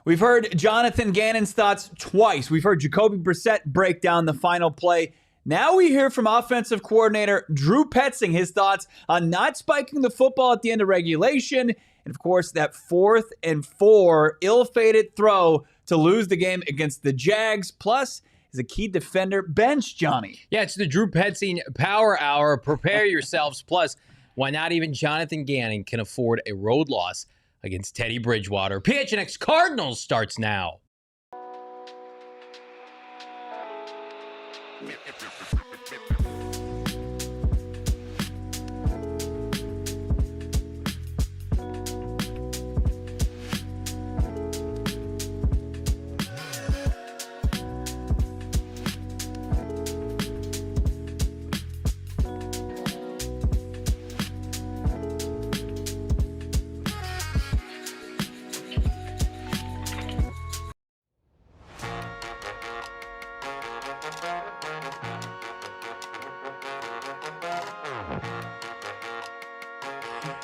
We've heard Jonathan Gannon's thoughts twice. We've heard Jacoby Brissett break down the final play. Now we hear from offensive coordinator Drew Petzing his thoughts on not spiking the football at the end of regulation. And, of course, that 4th and 4 ill-fated throw to lose the game against the Jags. Plus, is a key defender bench, Johnny. Yeah, it's the Drew Petzing Power Hour. Prepare yourselves. Plus, why not even Jonathan Gannon can afford a road loss against Teddy Bridgewater. PHNX Cardinals starts now.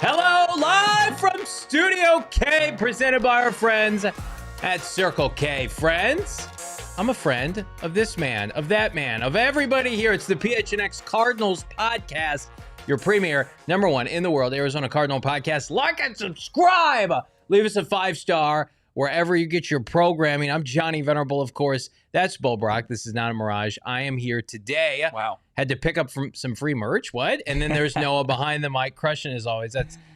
Hello, live from Studio K, presented by our friends at Circle K. Friends, I'm a friend of this man, of that man, of everybody here. It's the PHNX Cardinals podcast, your premier, #1 in the world, Arizona Cardinal podcast. Like and subscribe. Leave us a 5-star wherever you get your programming. I'm Johnny Venerable, of course. That's Brack. This is not a mirage. I am here today. Wow. Had to pick up some free merch. What? And then there's Noah behind the mic, crushing as always.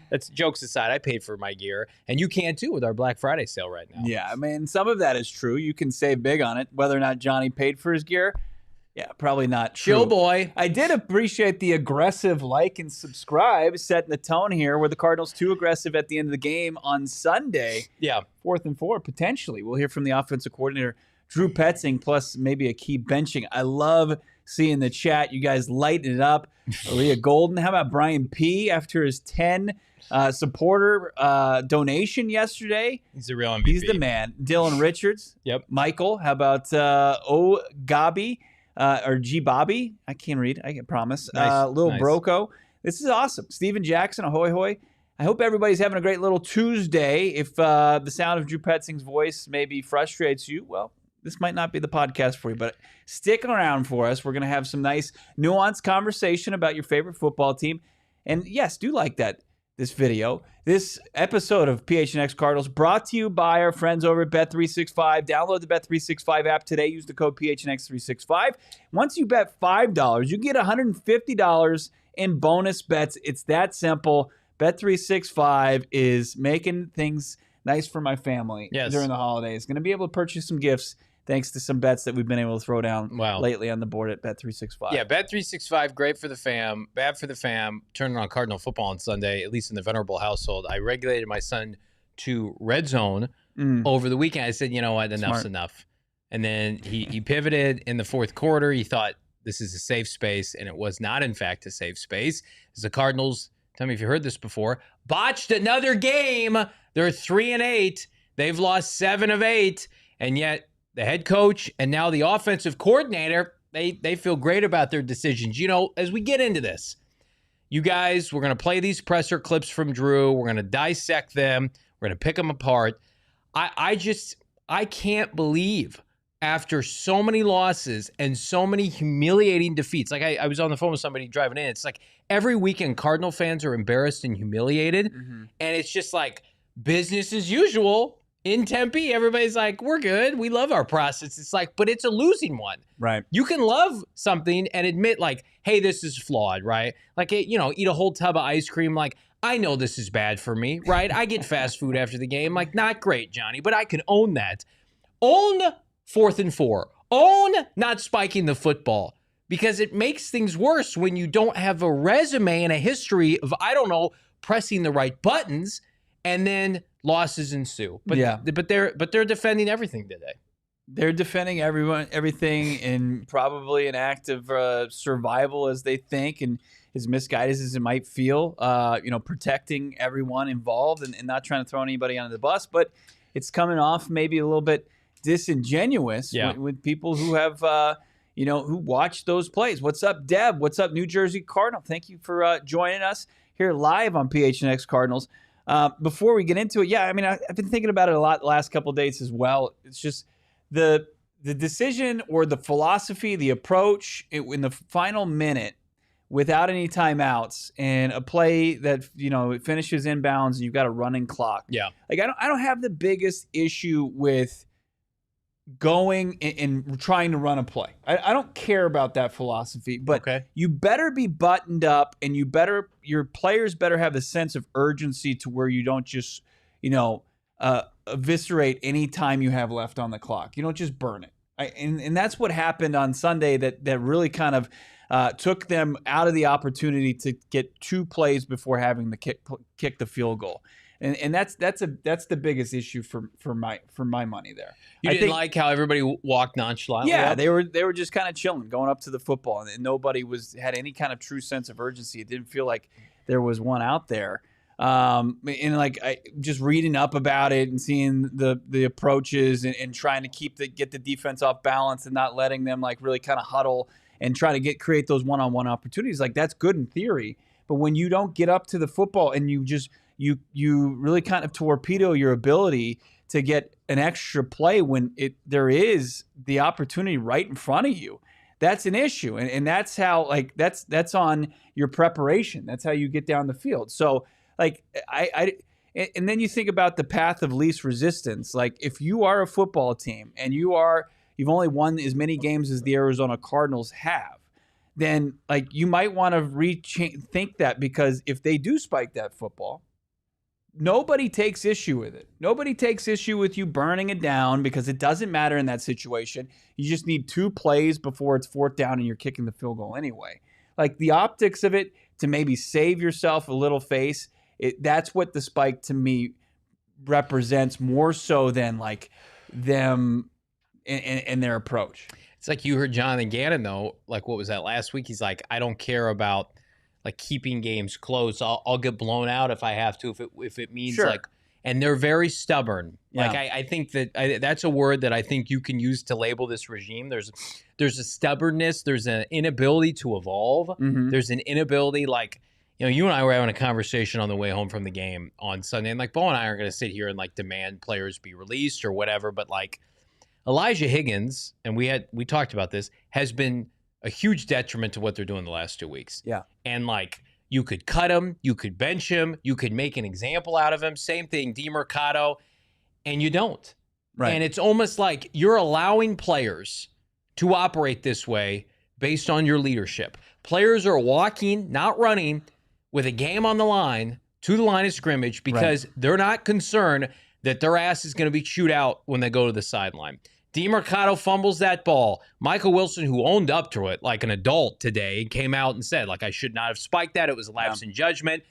That's jokes aside. I paid for my gear, and you can too with our Black Friday sale right now. Yeah, I mean, some of that is true. You can save big on it. Whether or not Johnny paid for his gear, yeah, probably not true. Chill, boy. I did appreciate the aggressive like and subscribe, setting the tone here. Were the Cardinals too aggressive at the end of the game on Sunday? Yeah. 4th and 4, potentially. We'll hear from the offensive coordinator, Drew Petzing, plus maybe a key benching. I love seeing the chat. You guys lighten it up. Aaliyah Golden. How about Brian P. after his 10 supporter donation yesterday? He's the real MVP. He's the man. Dylan Richards. Yep. Michael. How about O Gabi or G Bobby? I can't read. I can promise. Nice. Lil Nice. Broco. This is awesome. Steven Jackson. Ahoy hoy. I hope everybody's having a great little Tuesday. If the sound of Drew Petzing's voice maybe frustrates you, well, this might not be the podcast for you, but stick around for us. We're going to have some nice nuanced conversation about your favorite football team. And yes, do like this video. This episode of PHNX Cardinals brought to you by our friends over at Bet365. Download the Bet365 app today. Use the code PHNX365. Once you bet $5, you get $150 in bonus bets. It's that simple. Bet365 is making things nice for my family during the holidays. Going to be able to purchase some gifts thanks to some bets that we've been able to throw down lately on the board at Bet365. Yeah, Bet365, great for the fam, bad for the fam. Turning on Cardinal football on Sunday, at least in the Venerable household. I regulated my son to red zone over the weekend. I said, you know what, enough's enough. And then he pivoted in the 4th quarter. He thought this is a safe space, and it was not, in fact, a safe space. As the Cardinals, tell me if you heard this before, botched another game. They're 3-8. They've lost 7 of 8, and yet the head coach and now the offensive coordinator, they feel great about their decisions. You know, as we get into this, you guys, we're going to play these presser clips from Drew. We're going to dissect them. We're going to pick them apart. I can't believe after so many losses and so many humiliating defeats. Like I was on the phone with somebody driving in. It's like every weekend Cardinal fans are embarrassed and humiliated. And it's just like business as usual. In Tempe, everybody's like, we're good. We love our process. It's like, but it's a losing one. Right. You can love something and admit like, hey, this is flawed, right? Like, you know, eat a whole tub of ice cream. Like, I know this is bad for me, right? I get fast food after the game. Like, not great, Johnny, but I can own that. Own 4th and 4. Own not spiking the football, because it makes things worse when you don't have a resume and a history of, I don't know, pressing the right buttons, and then losses ensue. But they're defending everything today. They're defending everything in probably an act of survival, as they think, and as misguided as it might feel. Protecting everyone involved and not trying to throw anybody under the bus. But it's coming off maybe a little bit disingenuous with people who have who watch those plays. What's up, Deb? What's up, New Jersey Cardinal? Thank you for joining us here live on PHNX Cardinals. Before we get into it, yeah, I mean, I've been thinking about it a lot the last couple of days as well. It's just the decision or the philosophy, the approach in the final minute without any timeouts and a play that, it finishes inbounds and you've got a running clock. Yeah. Like, I don't have the biggest issue with going and trying to run a play. I don't care about that philosophy, but you better be buttoned up and your players better have a sense of urgency to where you don't just, eviscerate any time you have left on the clock. You don't just burn it. And that's what happened on Sunday that really kind of took them out of the opportunity to get 2 plays before having to kick the field goal. And that's the biggest issue for my money there. You didn't like how everybody walked nonchalantly? Yeah, they were just kind of chilling, going up to the football, and nobody had any kind of true sense of urgency. It didn't feel like there was one out there. And just reading up about it and seeing the approaches and trying to get the defense off balance and not letting them like really kind of huddle and try to create those one-on-one opportunities, like that's good in theory. But when you don't get up to the football and you really kind of torpedo your ability to get an extra play when there is the opportunity right in front of you, that's an issue. And that's how, like, that's on your preparation. That's how you get down the field. So like and then you think about the path of least resistance. Like if you are a football team and you've only won as many games as the Arizona Cardinals have, then like you might want to rethink that, because if they do spike that football, nobody takes issue with it. Nobody takes issue with you burning it down, because it doesn't matter in that situation. You just need 2 plays before it's 4th down and you're kicking the field goal anyway. Like the optics of it, to maybe save yourself a little face, that's what the spike to me represents more so than like them and their approach. It's like you heard Jonathan Gannon, though, like what was that last week? He's like, I don't care about like keeping games close. I'll get blown out if I have to, if it means like, and they're very stubborn. Yeah. Like I think that's a word that I think you can use to label this regime. There's a stubbornness. There's an inability to evolve. Mm-hmm. There's an inability, like, you and I were having a conversation on the way home from the game on Sunday, and like Bo and I aren't going to sit here and like demand players be released or whatever, but like Elijah Higgins, and we talked about this, has been a huge detriment to what they're doing the last 2 weeks. Yeah. And like you could cut him, you could bench him, you could make an example out of him. Same thing, DeMercado, and you don't. Right. And it's almost like you're allowing players to operate this way based on your leadership. Players are walking, not running, with a game on the line to the line of scrimmage because they're not concerned that their ass is going to be chewed out when they go to the sideline. DeMercado fumbles that ball. Michael Wilson, who owned up to it like an adult today, came out and said, like, I should not have spiked that. It was a lapse in judgment.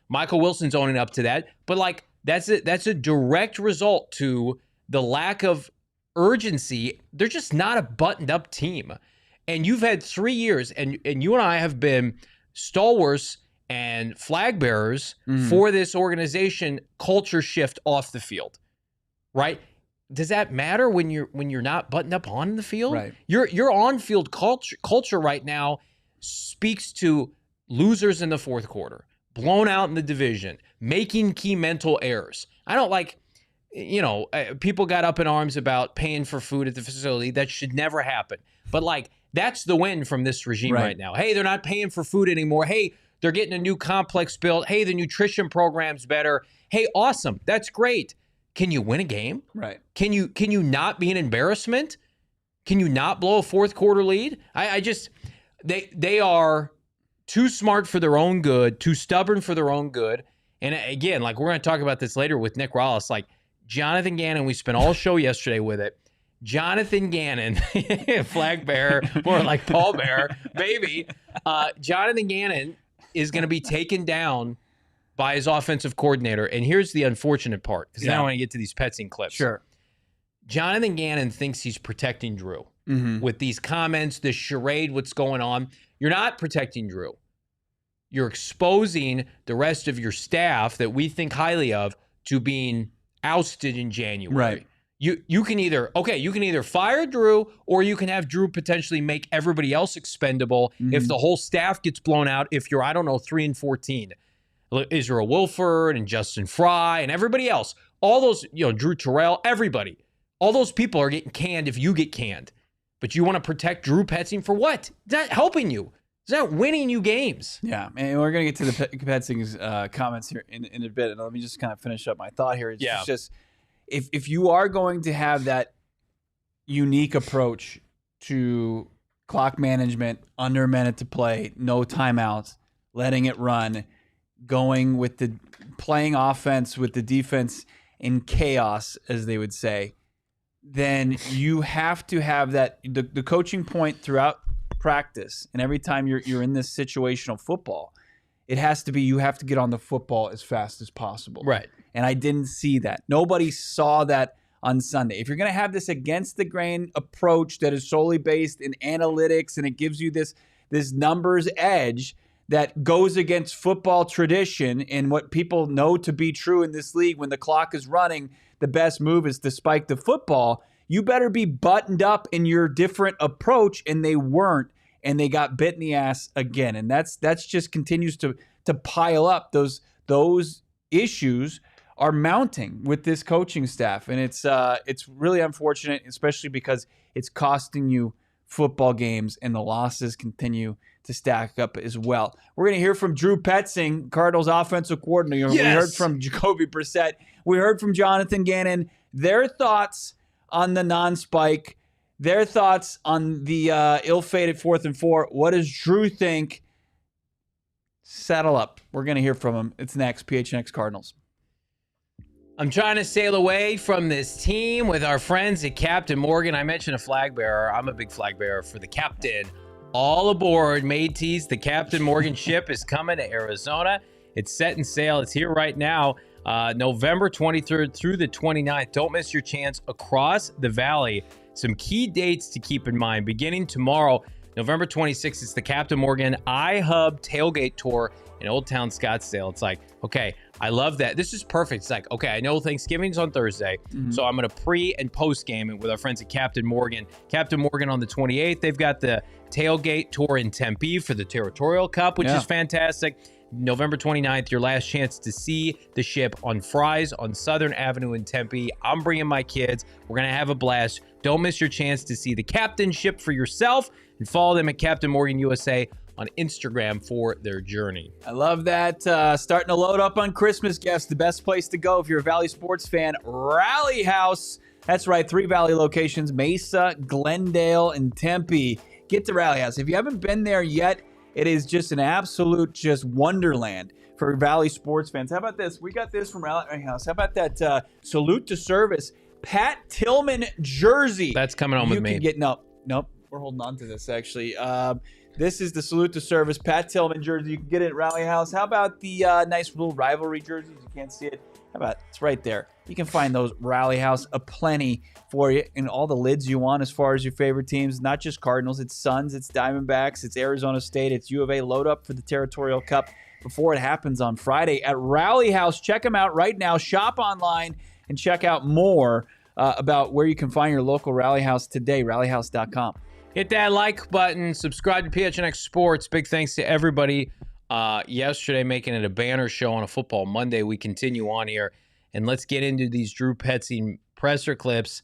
Michael Wilson's owning up to that. But, like, that's a direct result to the lack of urgency. They're just not a buttoned-up team. And you've had 3 years, and you and I have been stalwarts and flag bearers for this organization culture shift off the field, right? Does that matter when you're not buttoned up on the field? Right. Your on-field culture right now speaks to losers in the fourth quarter, blown out in the division, making key mental errors. I don't like, people got up in arms about paying for food at the facility. That should never happen. But like, that's the win from this regime right now. Hey, they're not paying for food anymore. Hey, they're getting a new complex built. Hey, the nutrition program's better. Hey, awesome. That's great. Can you win a game? Right. Can you not be an embarrassment? Can you not blow a fourth quarter lead? They are too smart for their own good, too stubborn for their own good. And again, like we're going to talk about this later with Nick Rollis, like Jonathan Gannon, we spent all show yesterday with it. Jonathan Gannon, flag bearer, more like Paul Bear, baby. Jonathan Gannon is going to be taken down by his offensive coordinator. And here's the unfortunate part, because now I want to get to these Petzing clips. Sure. Jonathan Gannon thinks he's protecting Drew with these comments, this charade, what's going on. You're not protecting Drew. You're exposing the rest of your staff that we think highly of to being ousted in January. Right. You can either fire Drew, or you can have Drew potentially make everybody else expendable if the whole staff gets blown out, if you're, 3-14. Israel Wilford and Justin Fry and everybody else. All those, Drew Terrell, everybody. All those people are getting canned if you get canned. But you want to protect Drew Petzing for what? It's not helping you. It's not winning you games. Yeah, and we're going to get to the Petzing's comments here in a bit. And let me just kind of finish up my thought here. It's just, if you are going to have that unique approach to clock management, under a minute to play, no timeouts, letting it run, going with the playing offense with the defense in chaos, as they would say, then you have to have that the coaching point throughout practice, and every time you're in this situational football, it has to be you have to get on the football as fast as possible. Right. And I didn't see that. Nobody saw that on Sunday. If you're going to have this against the grain approach that is solely based in analytics and it gives you this numbers edge that goes against football tradition and what people know to be true in this league, when the clock is running, the best move is to spike the football. You better be buttoned up in your different approach, and they weren't, and they got bit in the ass again. And that's just continues to pile up. Those issues are mounting with this coaching staff, and it's really unfortunate, especially because it's costing you football games, and the losses continue to stack up as well. We're going to hear from Drew Petzing, Cardinals offensive coordinator. Yes. We heard from Jacoby Brissett. We heard from Jonathan Gannon. Their thoughts on the non-spike, their thoughts on the ill-fated 4th and 4. What does Drew think? Saddle up. We're going to hear from him. It's next, PHNX Cardinals. I'm trying to sail away from this team with our friends at Captain Morgan. I mentioned a flag bearer. I'm a big flag bearer for the captain. All aboard, mateys. The Captain Morgan ship is coming to Arizona. It's set and sail. It's here right now. November 23rd through the 29th. Don't miss your chance across the valley. Some key dates to keep in mind. Beginning tomorrow, November 26th, it's the Captain Morgan iHub Tailgate Tour in Old Town Scottsdale. It's like, okay, I love that. This is perfect. It's like, okay, I know Thanksgiving's on Thursday, so I'm going to pre and post game it with our friends at Captain Morgan. Captain Morgan on the 28th. They've got the Tailgate Tour in Tempe for the Territorial Cup, which is fantastic. November 29th, your last chance to see the ship on Fry's on Southern Avenue in Tempe. I'm bringing my kids. We're going to have a blast. Don't miss your chance to see the Captain ship for yourself, and follow them at Captain Morgan USA on Instagram for their journey. I love that. Starting to load up on Christmas gifts. The best place to go if you're a Valley sports fan, Rally House. That's right, 3 Valley locations, Mesa, Glendale, and Tempe. Get to Rally House. If you haven't been there yet, it is just an absolute wonderland for Valley sports fans. How about this? We got this from Rally House. How about that salute to service Pat Tillman jersey? That's coming home with me. Nope. We're holding on to this, actually. This is the salute to service Pat Tillman jersey. You can get it at Rally House. How about the nice little rivalry jerseys? You can't see it. How about it's right there. You can find those Rally House aplenty for you in all the lids you want as far as your favorite teams. Not just Cardinals. It's Suns. It's Diamondbacks. It's Arizona State. It's U of A. Load up for the Territorial Cup before it happens on Friday at Rally House. Check them out right now. Shop online and check out more about where you can find your local Rally House today. RallyHouse.com. Hit that like button. Subscribe to PHNX Sports. Big thanks to everybody yesterday making it a banner show on a Football Monday. We continue on here, and let's get into these Drew Petzing presser clips.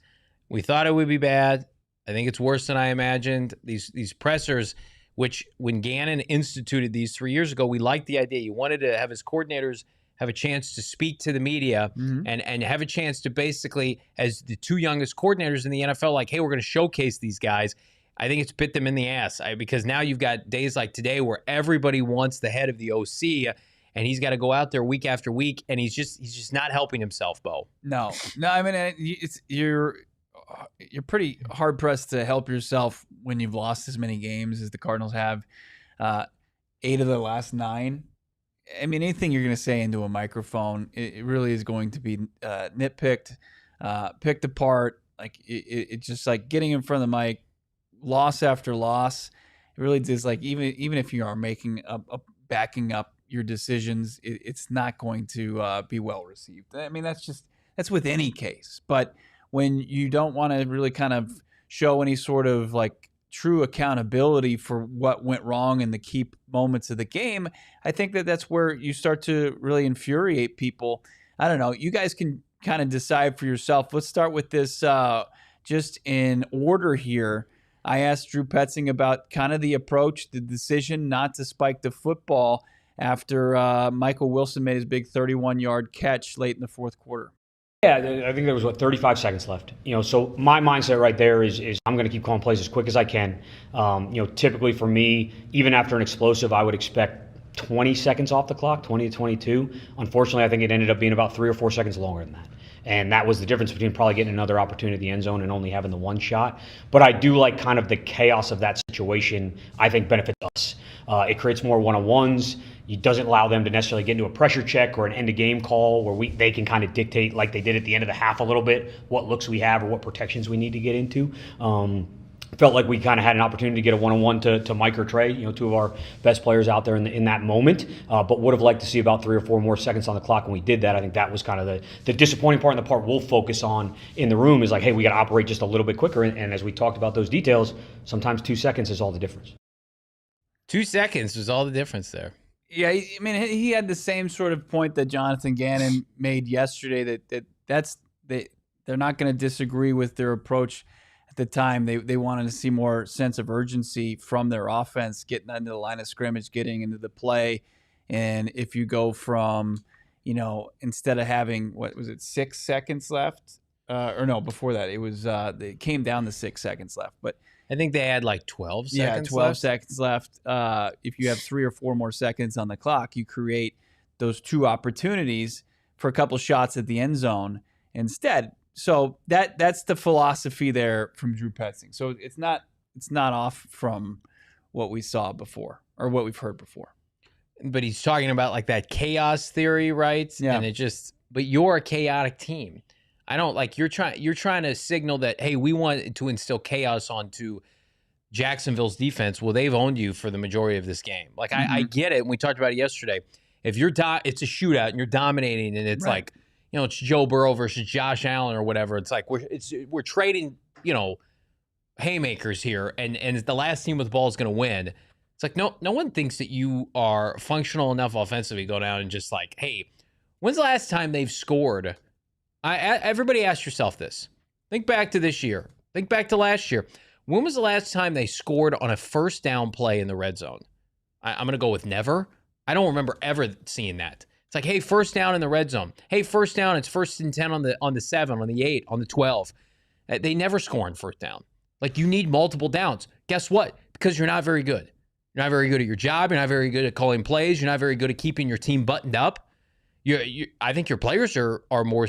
We thought it would be bad. I think it's worse than I imagined. These pressers, which when Gannon instituted these 3 years ago, we liked the idea. You wanted to have his coordinators have a chance to speak to the media and have a chance to basically, as the 2 youngest coordinators in the NFL, like, hey, we're going to showcase these guys. I think it's bit them in the ass because now you've got days like today where everybody wants the head of the OC, and he's got to go out there week after week, and he's just not helping himself, Bo. No. I mean, you're pretty hard pressed to help yourself when you've lost as many games as the Cardinals have. 8 of the last 9. I mean, anything you're going to say into a microphone, it really is going to be nitpicked, picked apart. Like it's just like getting in front of the mic. Loss after loss, it really does. Like even if you are making backing up your decisions, it's not going to be well received. I mean, that's with any case. But when you don't want to really kind of show any sort of like true accountability for what went wrong in the key moments of the game, I think that's where you start to really infuriate people. I don't know. You guys can kind of decide for yourself. Let's start with this just in order here. I asked Drew Petzing about kind of the approach, the decision not to spike the football after Michael Wilson made his big 31-yard catch late in the fourth quarter. Yeah, I think there was, 35 seconds left. So my mindset right there is I'm going to keep calling plays as quick as I can. Typically for me, even after an explosive, I would expect 20 seconds off the clock, 20 to 22. Unfortunately, I think it ended up being about 3 or 4 seconds longer than that. And that was the difference between probably getting another opportunity at the end zone and only having the one shot. But I do like kind of the chaos of that situation, I think benefits us. It creates more one-on-ones. It doesn't allow them to necessarily get into a pressure check or an end-of-game call where they can kind of dictate, like they did at the end of the half a little bit, what looks we have or what protections we need to get into. Felt like we kind of had an opportunity to get a one-on-one to Mike or Trey, two of our best players out there in that moment, but would have liked to see about 3 or 4 more seconds on the clock when we did that. I think that was kind of the disappointing part, and the part we'll focus on in the room is like, hey, we got to operate just a little bit quicker, and as we talked about those details, sometimes 2 seconds is all the difference. 2 seconds was all the difference there. Yeah, I mean, he had the same sort of point that Jonathan Gannon made yesterday, they're not going to disagree with their approach. At the time, they wanted to see more sense of urgency from their offense, getting into the line of scrimmage, getting into the play. And if you go from, instead of having, 6 seconds left? Or no, before that, it was it came down to 6 seconds left. But I think they had like 12 seconds 12 left. seconds left. If you have 3 or 4 more seconds on the clock, you create those 2 opportunities for a couple shots at the end zone instead. So that's the philosophy there from Drew Petzing. So it's not off from what we saw before or what we've heard before. But he's talking about like that chaos theory, right? Yeah. And but you're a chaotic team. I don't like you're trying to signal that, hey, we want to instill chaos onto Jacksonville's defense. Well, they've owned you for the majority of this game. Like I get it. And we talked about it yesterday. If it's a shootout and you're dominating and it's like, it's Joe Burrow versus Josh Allen or whatever. It's like we're trading, haymakers here, and the last team with the ball is going to win. It's like no one thinks that you are functional enough offensively to go down and just like, hey, when's the last time they've scored? Everybody ask yourself this. Think back to this year. Think back to last year. When was the last time they scored on a first down play in the red zone? I'm going to go with never. I don't remember ever seeing that. It's like, hey, first down in the red zone. Hey, first down, it's 1st and 10 on the 7, on the 8, on the 12. They never score on first down. Like, you need multiple downs. Guess what? Because you're not very good. You're not very good at your job. You're not very good at calling plays. You're not very good at keeping your team buttoned up. I think your players are more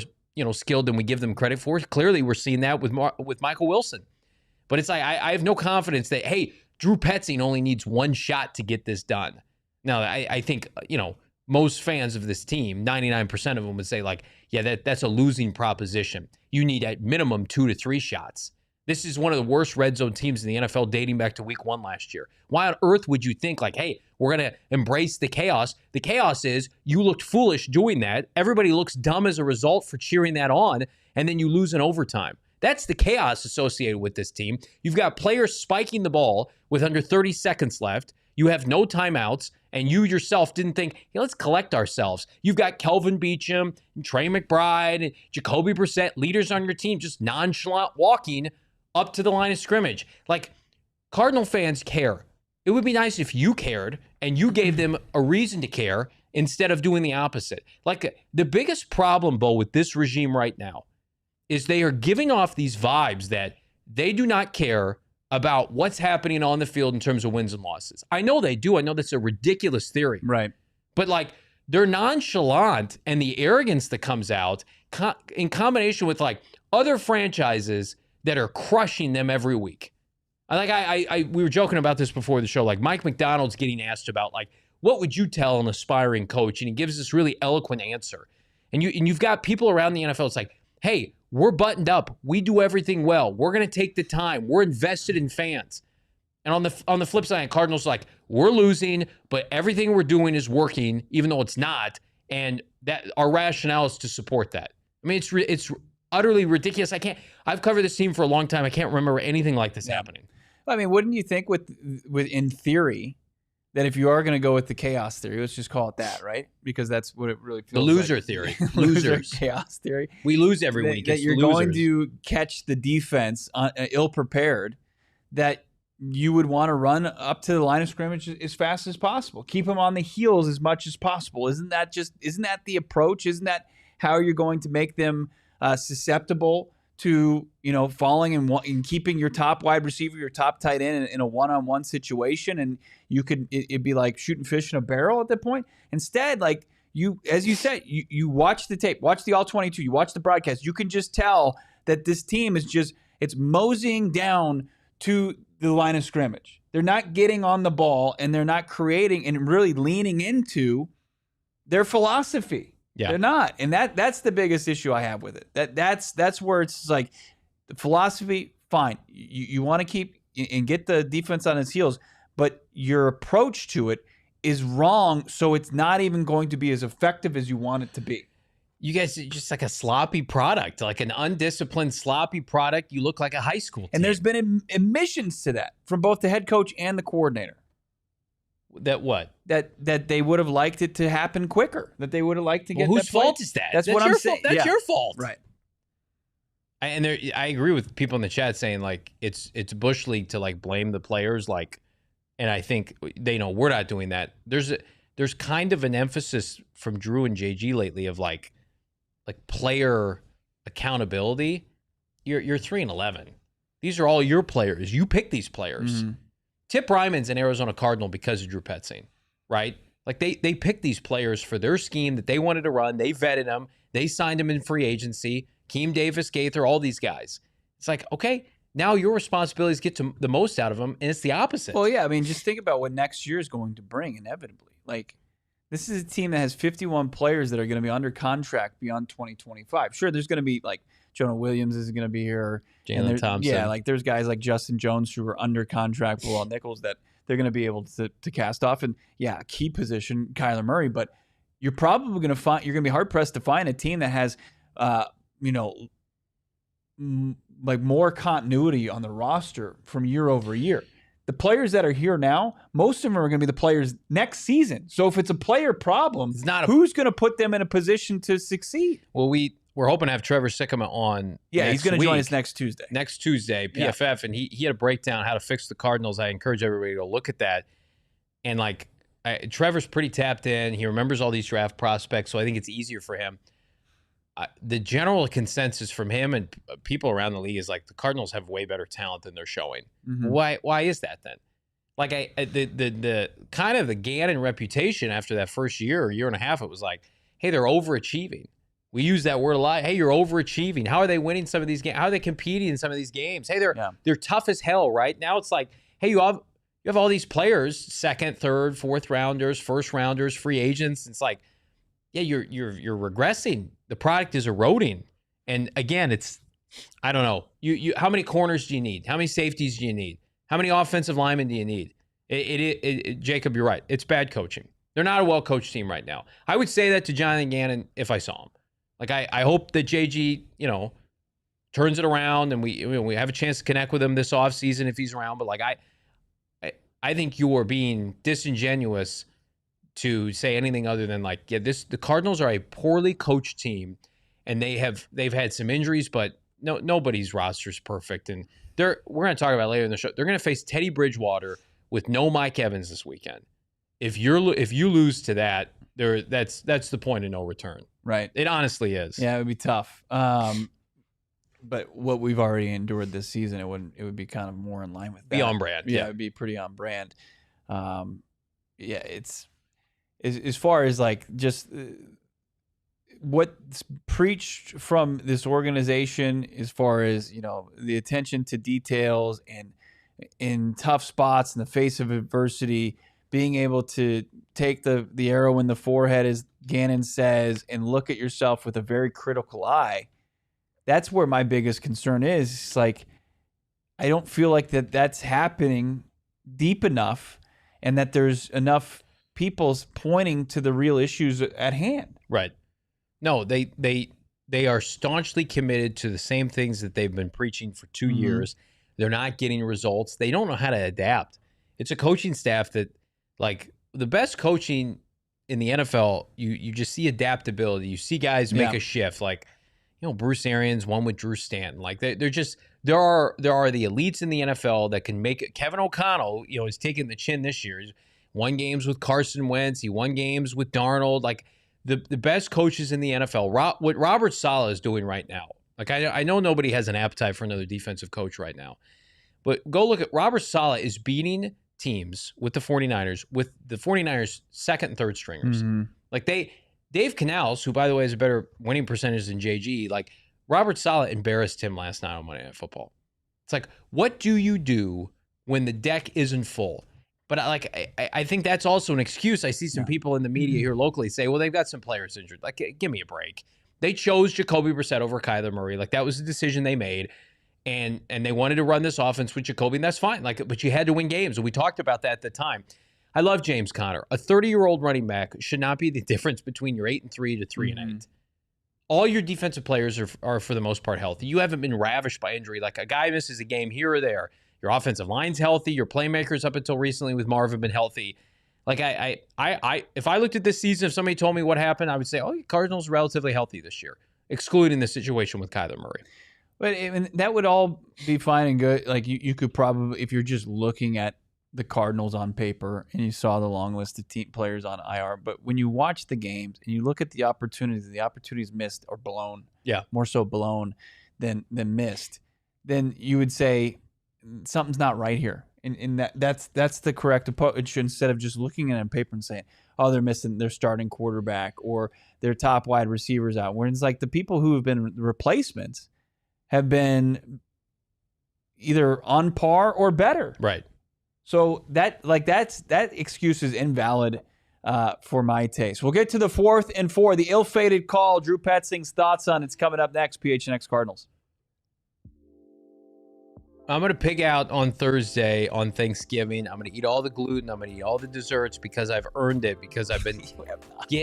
skilled than we give them credit for. Clearly, we're seeing that with Michael Wilson. But it's like I have no confidence that, hey, Drew Petzing only needs 1 shot to get this done. Now, I think, most fans of this team, 99% of them would say, like, yeah, that's a losing proposition. You need at minimum 2 to 3 shots. This is one of the worst red zone teams in the NFL dating back to week 1 last year. Why on earth would you think, like, hey, we're going to embrace the chaos? The chaos is you looked foolish doing that. Everybody looks dumb as a result for cheering that on, and then you lose in overtime. That's the chaos associated with this team. You've got players spiking the ball with under 30 seconds left. You have no timeouts, and you yourself didn't think, hey, let's collect ourselves. You've got Kelvin Beachum, and Trey McBride, and Jacoby Brissett, leaders on your team, just nonchalant walking up to the line of scrimmage. Like, Cardinal fans care. It would be nice if you cared, and you gave them a reason to care instead of doing the opposite. Like, the biggest problem, Bo, with this regime right now is they are giving off these vibes that they do not care about what's happening on the field in terms of wins and losses. I know they do. I know that's a ridiculous theory. Right. But, like, they're nonchalant, and the arrogance that comes out in combination with, like, other franchises that are crushing them every week. We were joking about this before the show. Like, Mike McDonald's getting asked about, like, what would you tell an aspiring coach? And he gives this really eloquent answer. And you've got people around the NFL. It's like, hey, we're buttoned up. We do everything well. We're going to take the time. We're invested in fans. And on the flip side, Cardinals like, we're losing, but everything we're doing is working, even though it's not. And that our rationale is to support that. I mean, it's utterly ridiculous. I've covered this team for a long time. I can't remember anything like this happening. I mean, wouldn't you think with in theory that if you are going to go with the chaos theory, let's just call it that, right? Because that's what it really feels The loser like. theory. Losers. Chaos theory. We lose every week. That you're going to catch the defense ill-prepared, that you would want to run up to the line of scrimmage as fast as possible. Keep them on the heels as much as possible. Isn't that the approach? Isn't that how you're going to make them susceptible to, falling and keeping your top wide receiver, your top tight end in a one-on-one situation, and it'd be like shooting fish in a barrel at that point. Instead, like as you said, you watch the tape, watch the All-22, you watch the broadcast, you can just tell that this team it's moseying down to the line of scrimmage. They're not getting on the ball, and they're not creating and really leaning into their philosophy. Yeah. They're not. And that's the biggest issue I have with it. That's where it's like the philosophy, fine. You want to keep and get the defense on its heels, but your approach to it is wrong, so it's not even going to be as effective as you want it to be. You guys are just like a sloppy product, like an undisciplined, sloppy product. You look like a high school team. And there's been admissions to that from both the head coach and the coordinator. That what? That they would have liked it to happen quicker. That they would have liked to get. Whose fault is that? That's what I'm saying. That's your fault, right? I agree with people in the chat saying like it's Bush League to like blame the players, like, and I think they know we're not doing that. There's kind of an emphasis from Drew and JG lately of like player accountability. You're 3-11. These are all your players. You pick these players. Mm-hmm. Tip Ryman's an Arizona Cardinal because of Drew Petzing, right? Like they picked these players for their scheme that they wanted to run. They vetted them. They signed them in free agency. Keem Davis, Gaither, all these guys. It's like, okay, now your responsibility is to get the most out of them, and it's the opposite. Well, yeah, I mean, just think about what next year is going to bring inevitably. Like, this is a team that has 51 players that are going to be under contract beyond 2025. Sure, there's going to be like Jonah Williams is going to be here. Jalen Thompson. Yeah, like there's guys like Justin Jones who are under contract, Bilal Nichols, that they're going to be able to cast off. And yeah, key position, Kyler Murray. But you're probably going to you're going to be hard pressed to find a team that has, like more continuity on the roster from year over year. The players that are here now, most of them are going to be the players next season. So if it's a player problem, who's going to put them in a position to succeed? Well, we're hoping to have Trevor Sikkema on. Yeah, he's going to join us next Tuesday. Next Tuesday, PFF, yeah. And he had a breakdown how to fix the Cardinals. I encourage everybody to go look at that. And like Trevor's pretty tapped in. He remembers all these draft prospects, so I think it's easier for him. The general consensus from him and people around the league is like the Cardinals have way better talent than they're showing. Mm-hmm. Why is that then? Like the kind of the Gannon reputation after that first year and a half, it was like, hey, they're overachieving. We use that word a lot. Hey, you're overachieving. How are they winning some of these games? How are they competing in some of these games? Hey, they're tough as hell, right? Now it's like, hey, you have all these players, second, third, fourth rounders, first rounders, free agents. It's like, yeah, you're regressing. The product is eroding. And again, I don't know. You how many corners do you need? How many safeties do you need? How many offensive linemen do you need? Jacob, you're right. It's bad coaching. They're not a well-coached team right now. I would say that to Jonathan Gannon if I saw him. Like I hope that JG, turns it around and we have a chance to connect with him this offseason if he's around. But like I think you are being disingenuous to say anything other than like, yeah, the Cardinals are a poorly coached team, and they've had some injuries, but nobody's roster is perfect. And we're going to talk about later in the show. They're going to face Teddy Bridgewater with no Mike Evans this weekend. If you lose to that, that's the point of no return. Right. It honestly is. Yeah, it would be tough. But what we've already endured this season, it would be kind of more in line with that. Be on brand. Yeah, it would be pretty on brand. Yeah, it's as far as like just what's preached from this organization as far as, the attention to details and in tough spots in the face of adversity, being able to take the arrow in the forehead, as Gannon says, and look at yourself with a very critical eye. That's where my biggest concern is. It's like, I don't feel like that's happening deep enough, and that there's enough people pointing to the real issues at hand. Right. No, they are staunchly committed to the same things that they've been preaching for 2 years. They're not getting results. They don't know how to adapt. It's a coaching staff that, like, the best coaching in the NFL, you just see adaptability. You see guys make a shift. Like, Bruce Arians won with Drew Stanton. Like, they're just there are the elites in the NFL that can make it. Kevin O'Connell, is taking the chin this year. He's won games with Carson Wentz. He won games with Darnold. Like, the best coaches in the NFL. What Robert Saleh is doing right now. Like, I know nobody has an appetite for another defensive coach right now. But go look at Robert Saleh is beating teams with the 49ers second and third stringers. Mm-hmm. Like, Dave Canales, who, by the way, has a better winning percentage than JG, like, Robert Saleh embarrassed him last night on Monday Night Football. It's like, what do you do when the deck isn't full? But I think that's also an excuse. I see some people in the media here locally say, well, they've got some players injured. Like, give me a break. They chose Jacoby Brissett over Kyler Murray. Like, that was the decision they made. And they wanted to run this offense with Jacoby, and that's fine. Like, but you had to win games, and we talked about that at the time. I love James Conner. A 30-year-old running back should not be the difference between your 8-3 to 3-8. All your defensive players are for the most part healthy. You haven't been ravished by injury. Like, a guy misses a game here or there. Your offensive line's healthy. Your playmakers up until recently with Marvin been healthy. Like, if I looked at this season, if somebody told me what happened, I would say, Cardinals relatively healthy this year, excluding the situation with Kyler Murray. But that would all be fine and good. Like, you could probably, if you're just looking at the Cardinals on paper and you saw the long list of team players on IR, but when you watch the games and you look at the opportunities missed or blown, more so blown than missed, then you would say something's not right here. And that's the correct approach, instead of just looking at it on paper and saying, they're missing their starting quarterback or their top wide receivers out. Where it's like the people who have been replacements have been either on par or better. Right. So that excuse is invalid for my taste. We'll get to the 4th and 4, the ill-fated call. Drew Petzing's thoughts on it's coming up next. PHNX Cardinals. I'm going to pig out on Thursday on Thanksgiving. I'm going to eat all the gluten. I'm going to eat all the desserts because I've earned it. Because I've been,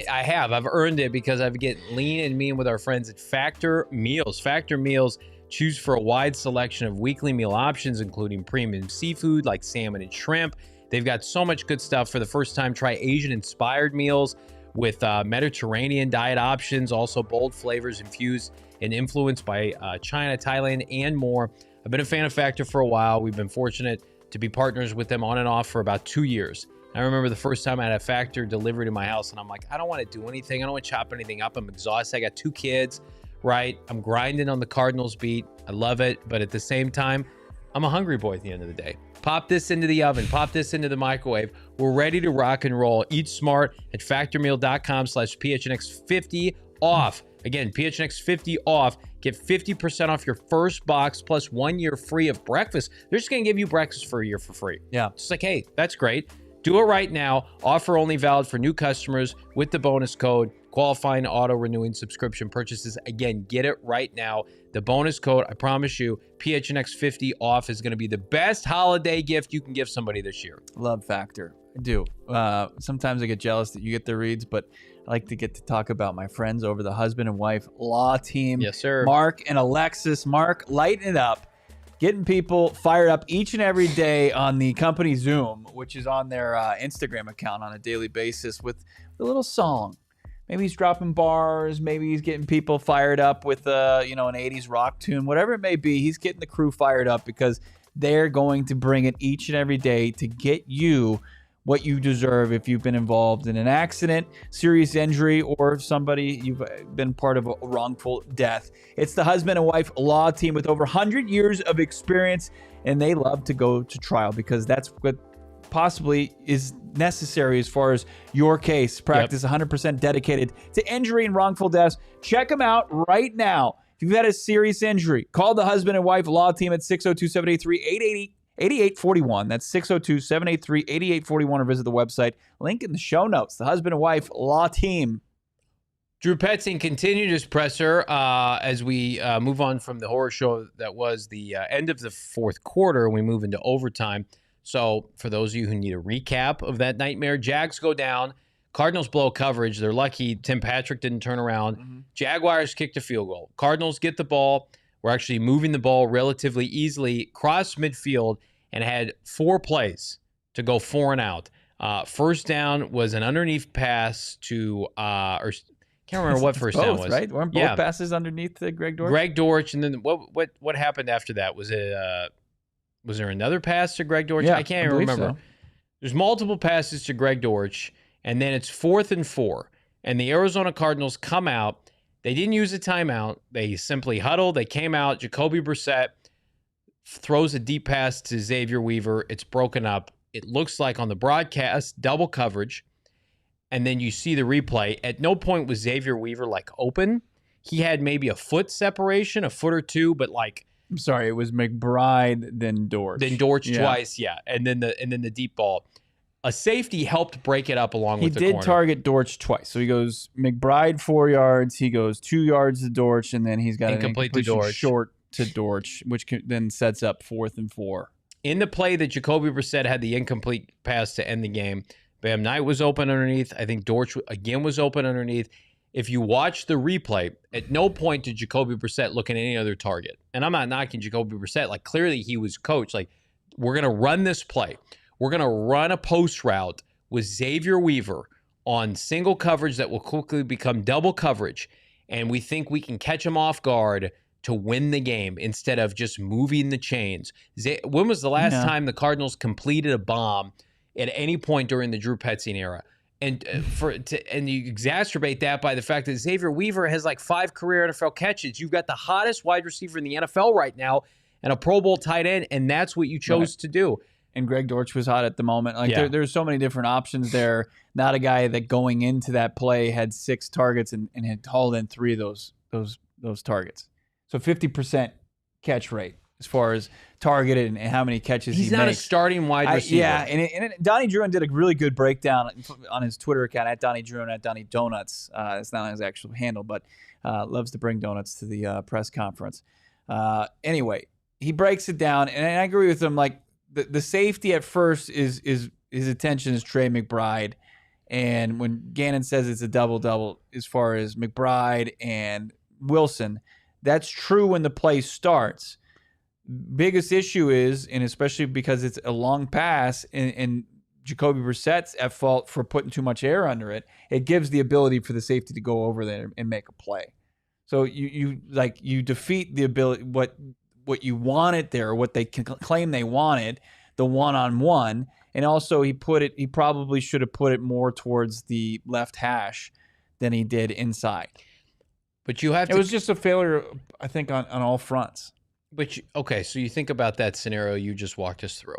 I've earned it because I've get lean and mean with our friends at Factor Meals. Factor Meals choose for a wide selection of weekly meal options, including premium seafood like salmon and shrimp. They've got so much good stuff. For the first time, try Asian-inspired meals with Mediterranean diet options, also bold flavors infused and influenced by China, Thailand, and more. I've been a fan of Factor for a while. We've been fortunate to be partners with them on and off for about 2 years. I remember the first time I had a Factor delivered to my house, and I'm like, I don't want to do anything. I don't want to chop anything up. I'm exhausted. I got 2 kids, right? I'm grinding on the Cardinals beat. I love it. But at the same time, I'm a hungry boy at the end of the day. Pop this into the oven. Pop this into the microwave. We're ready to rock and roll. Eat smart at factormeal.com/PHNX50 off. Again, PHNX50 off. Get 50% off your first box plus 1 year free of breakfast. They're just going to give you breakfast for a year for free. Yeah. It's like, hey, that's great. Do it right now. Offer only valid for new customers with the bonus code. Qualifying auto-renewing subscription purchases. Again, get it right now. The bonus code, I promise you, PHNX50 off is going to be the best holiday gift you can give somebody this year. Love Factor. I do. Sometimes I get jealous that you get the reads, but I like to get to talk about my friends over the husband and wife law team. Yes, sir. Mark and Alexis. Mark, lighten it up. Getting people fired up each and every day on the company Zoom, which is on their Instagram account on a daily basis with a little song. Maybe he's dropping bars. Maybe he's getting people fired up with an 80s rock tune. Whatever it may be, he's getting the crew fired up because they're going to bring it each and every day to get you what you deserve if you've been involved in an accident, serious injury, or somebody you've been part of a wrongful death. It's the husband and wife law team with over 100 years of experience, and they love to go to trial because that's what possibly is necessary as far as your case. Practice 100% dedicated to injury and wrongful deaths. Check them out right now. If you've had a serious injury, call the husband and wife law team at 602-783-8841. That's 602-783-8841, or visit the website. Link in the show notes. The husband and wife law team. Drew Petzing continued his presser as we move on from the horror show that was the end of the fourth quarter, and we move into overtime. So for those of you who need a recap of that nightmare, Jags go down. Cardinals blow coverage. They're lucky Tim Patrick didn't turn around. Jaguars kicked a field goal. Cardinals get the ball were actually moving the ball relatively easily, crossed midfield, and had 4 plays to go 4 and out. First down was an underneath pass to, or can't remember what first down was. Right? Weren't both passes underneath Greg Dortch? Greg Dortch, and then what happened after that? Was there another pass to Greg Dortch? Yeah, I can't remember. So. There's multiple passes to Greg Dortch, and then it's 4th and 4, and the Arizona Cardinals come out. They didn't use a timeout. They simply huddled. They came out. Jacoby Brissett throws a deep pass to Xavier Weaver. It's broken up. It looks like on the broadcast, double coverage. And then you see the replay. At no point was Xavier Weaver like open. He had maybe a foot separation, a foot or two, but like, I'm sorry, it was McBride, then Dortch. Then Dortch twice, yeah. And then the deep ball. A safety helped break it up along with the corner. He did target Dortch twice. So he goes McBride 4 yards, he goes 2 yards to Dortch, and then he's got incomplete to Dortch. Short to Dortch, which then sets up 4th and 4. In the play that Jacoby Brissett had the incomplete pass to end the game, Bam Knight was open underneath. I think Dortch again was open underneath. If you watch the replay, at no point did Jacoby Brissett look at any other target. And I'm not knocking Jacoby Brissett. Like, clearly he was coached. Like, we're going to run this play. We're going to run a post route with Xavier Weaver on single coverage that will quickly become double coverage. And we think we can catch him off guard to win the game instead of just moving the chains. When was the last time the Cardinals completed a bomb at any point during the Drew Petzing era? And and you exacerbate that by the fact that Xavier Weaver has like 5 career NFL catches. You've got the hottest wide receiver in the NFL right now and a Pro Bowl tight end, and that's what you chose to do. And Greg Dortch was hot at the moment. Like there's so many different options there. Not a guy that going into that play had 6 targets and had hauled in 3 of those targets. So 50% catch rate as far as targeted and how many catches he makes. He's not a starting wide receiver. And Donnie Druin did a really good breakdown on his Twitter account at Donnie Druin at Donnie Donuts. It's not his actual handle, but loves to bring donuts to the press conference. Anyway, he breaks it down, and I agree with him. Like the safety at first is his attention is Trey McBride, and when Gannon says it's a double-double as far as McBride and Wilson, that's true when the play starts. Biggest issue is, and especially because it's a long pass, and Jacoby Brissett's at fault for putting too much air under it, it gives the ability for the safety to go over there and make a play. So you defeat the ability what you wanted there, or what they claim they wanted, the one-on-one, and also he probably should have put it more towards the left hash than he did inside. But you have to. It was just a failure, I think, on all fronts. But okay, so you think about that scenario you just walked us through.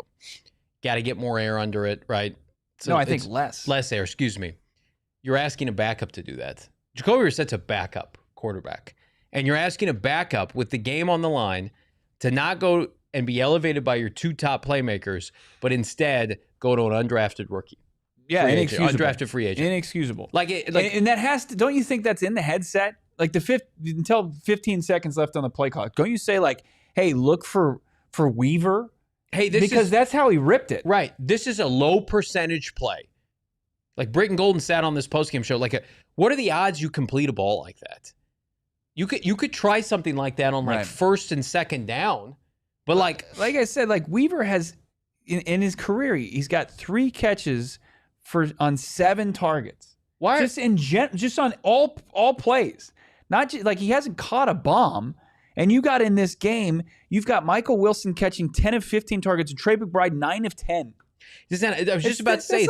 Got to get more air under it, right? So no, I think less. Less air, excuse me. You're asking a backup to do that. Jacoby Brissett's a backup quarterback. And you're asking a backup with the game on the line to not go and be elevated by your 2 top playmakers, but instead go to an undrafted rookie. Yeah, inexcusable. Undrafted free agent. Inexcusable. And that has to, don't you think that's in the headset? Like until 15 seconds left on the play clock. Don't you say like, hey, look for Weaver? Hey, because that's how he ripped it. Right. This is a low percentage play. Like Britton Golden sat on this postgame show. Like, what are the odds you complete a ball like that? You could try something like that on like first and second down, but like I said, like Weaver has in his career, he's got 3 catches on 7 targets. Why? Just on all plays. Not just, like he hasn't caught a bomb. And you got in this game, you've got Michael Wilson catching 10 of 15 targets and Trey McBride 9 of 10. I was just about to say,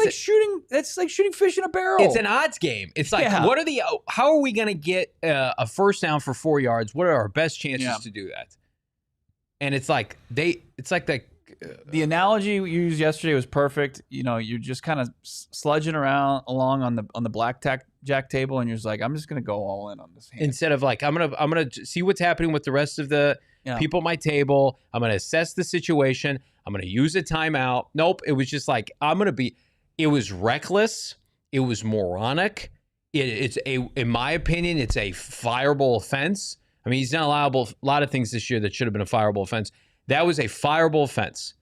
that's like shooting fish in a barrel. It's an odds game. It's like, how are we going to get a first down for 4 yards? What are our best chances to do that? And it's like the analogy you used yesterday was perfect. You know, you're just kind of sludging along on the blackjack table, and you're just like, I'm just gonna go all in on this hand. Instead of like, I'm gonna see what's happening with the rest of the people at my table. I'm gonna assess the situation. I'm gonna use a timeout. Nope. It was just like it was reckless. It was moronic. In my opinion, it's a fireable offense. I mean, he's done a lot of things this year that should have been a fireable offense. That was a fireable offense.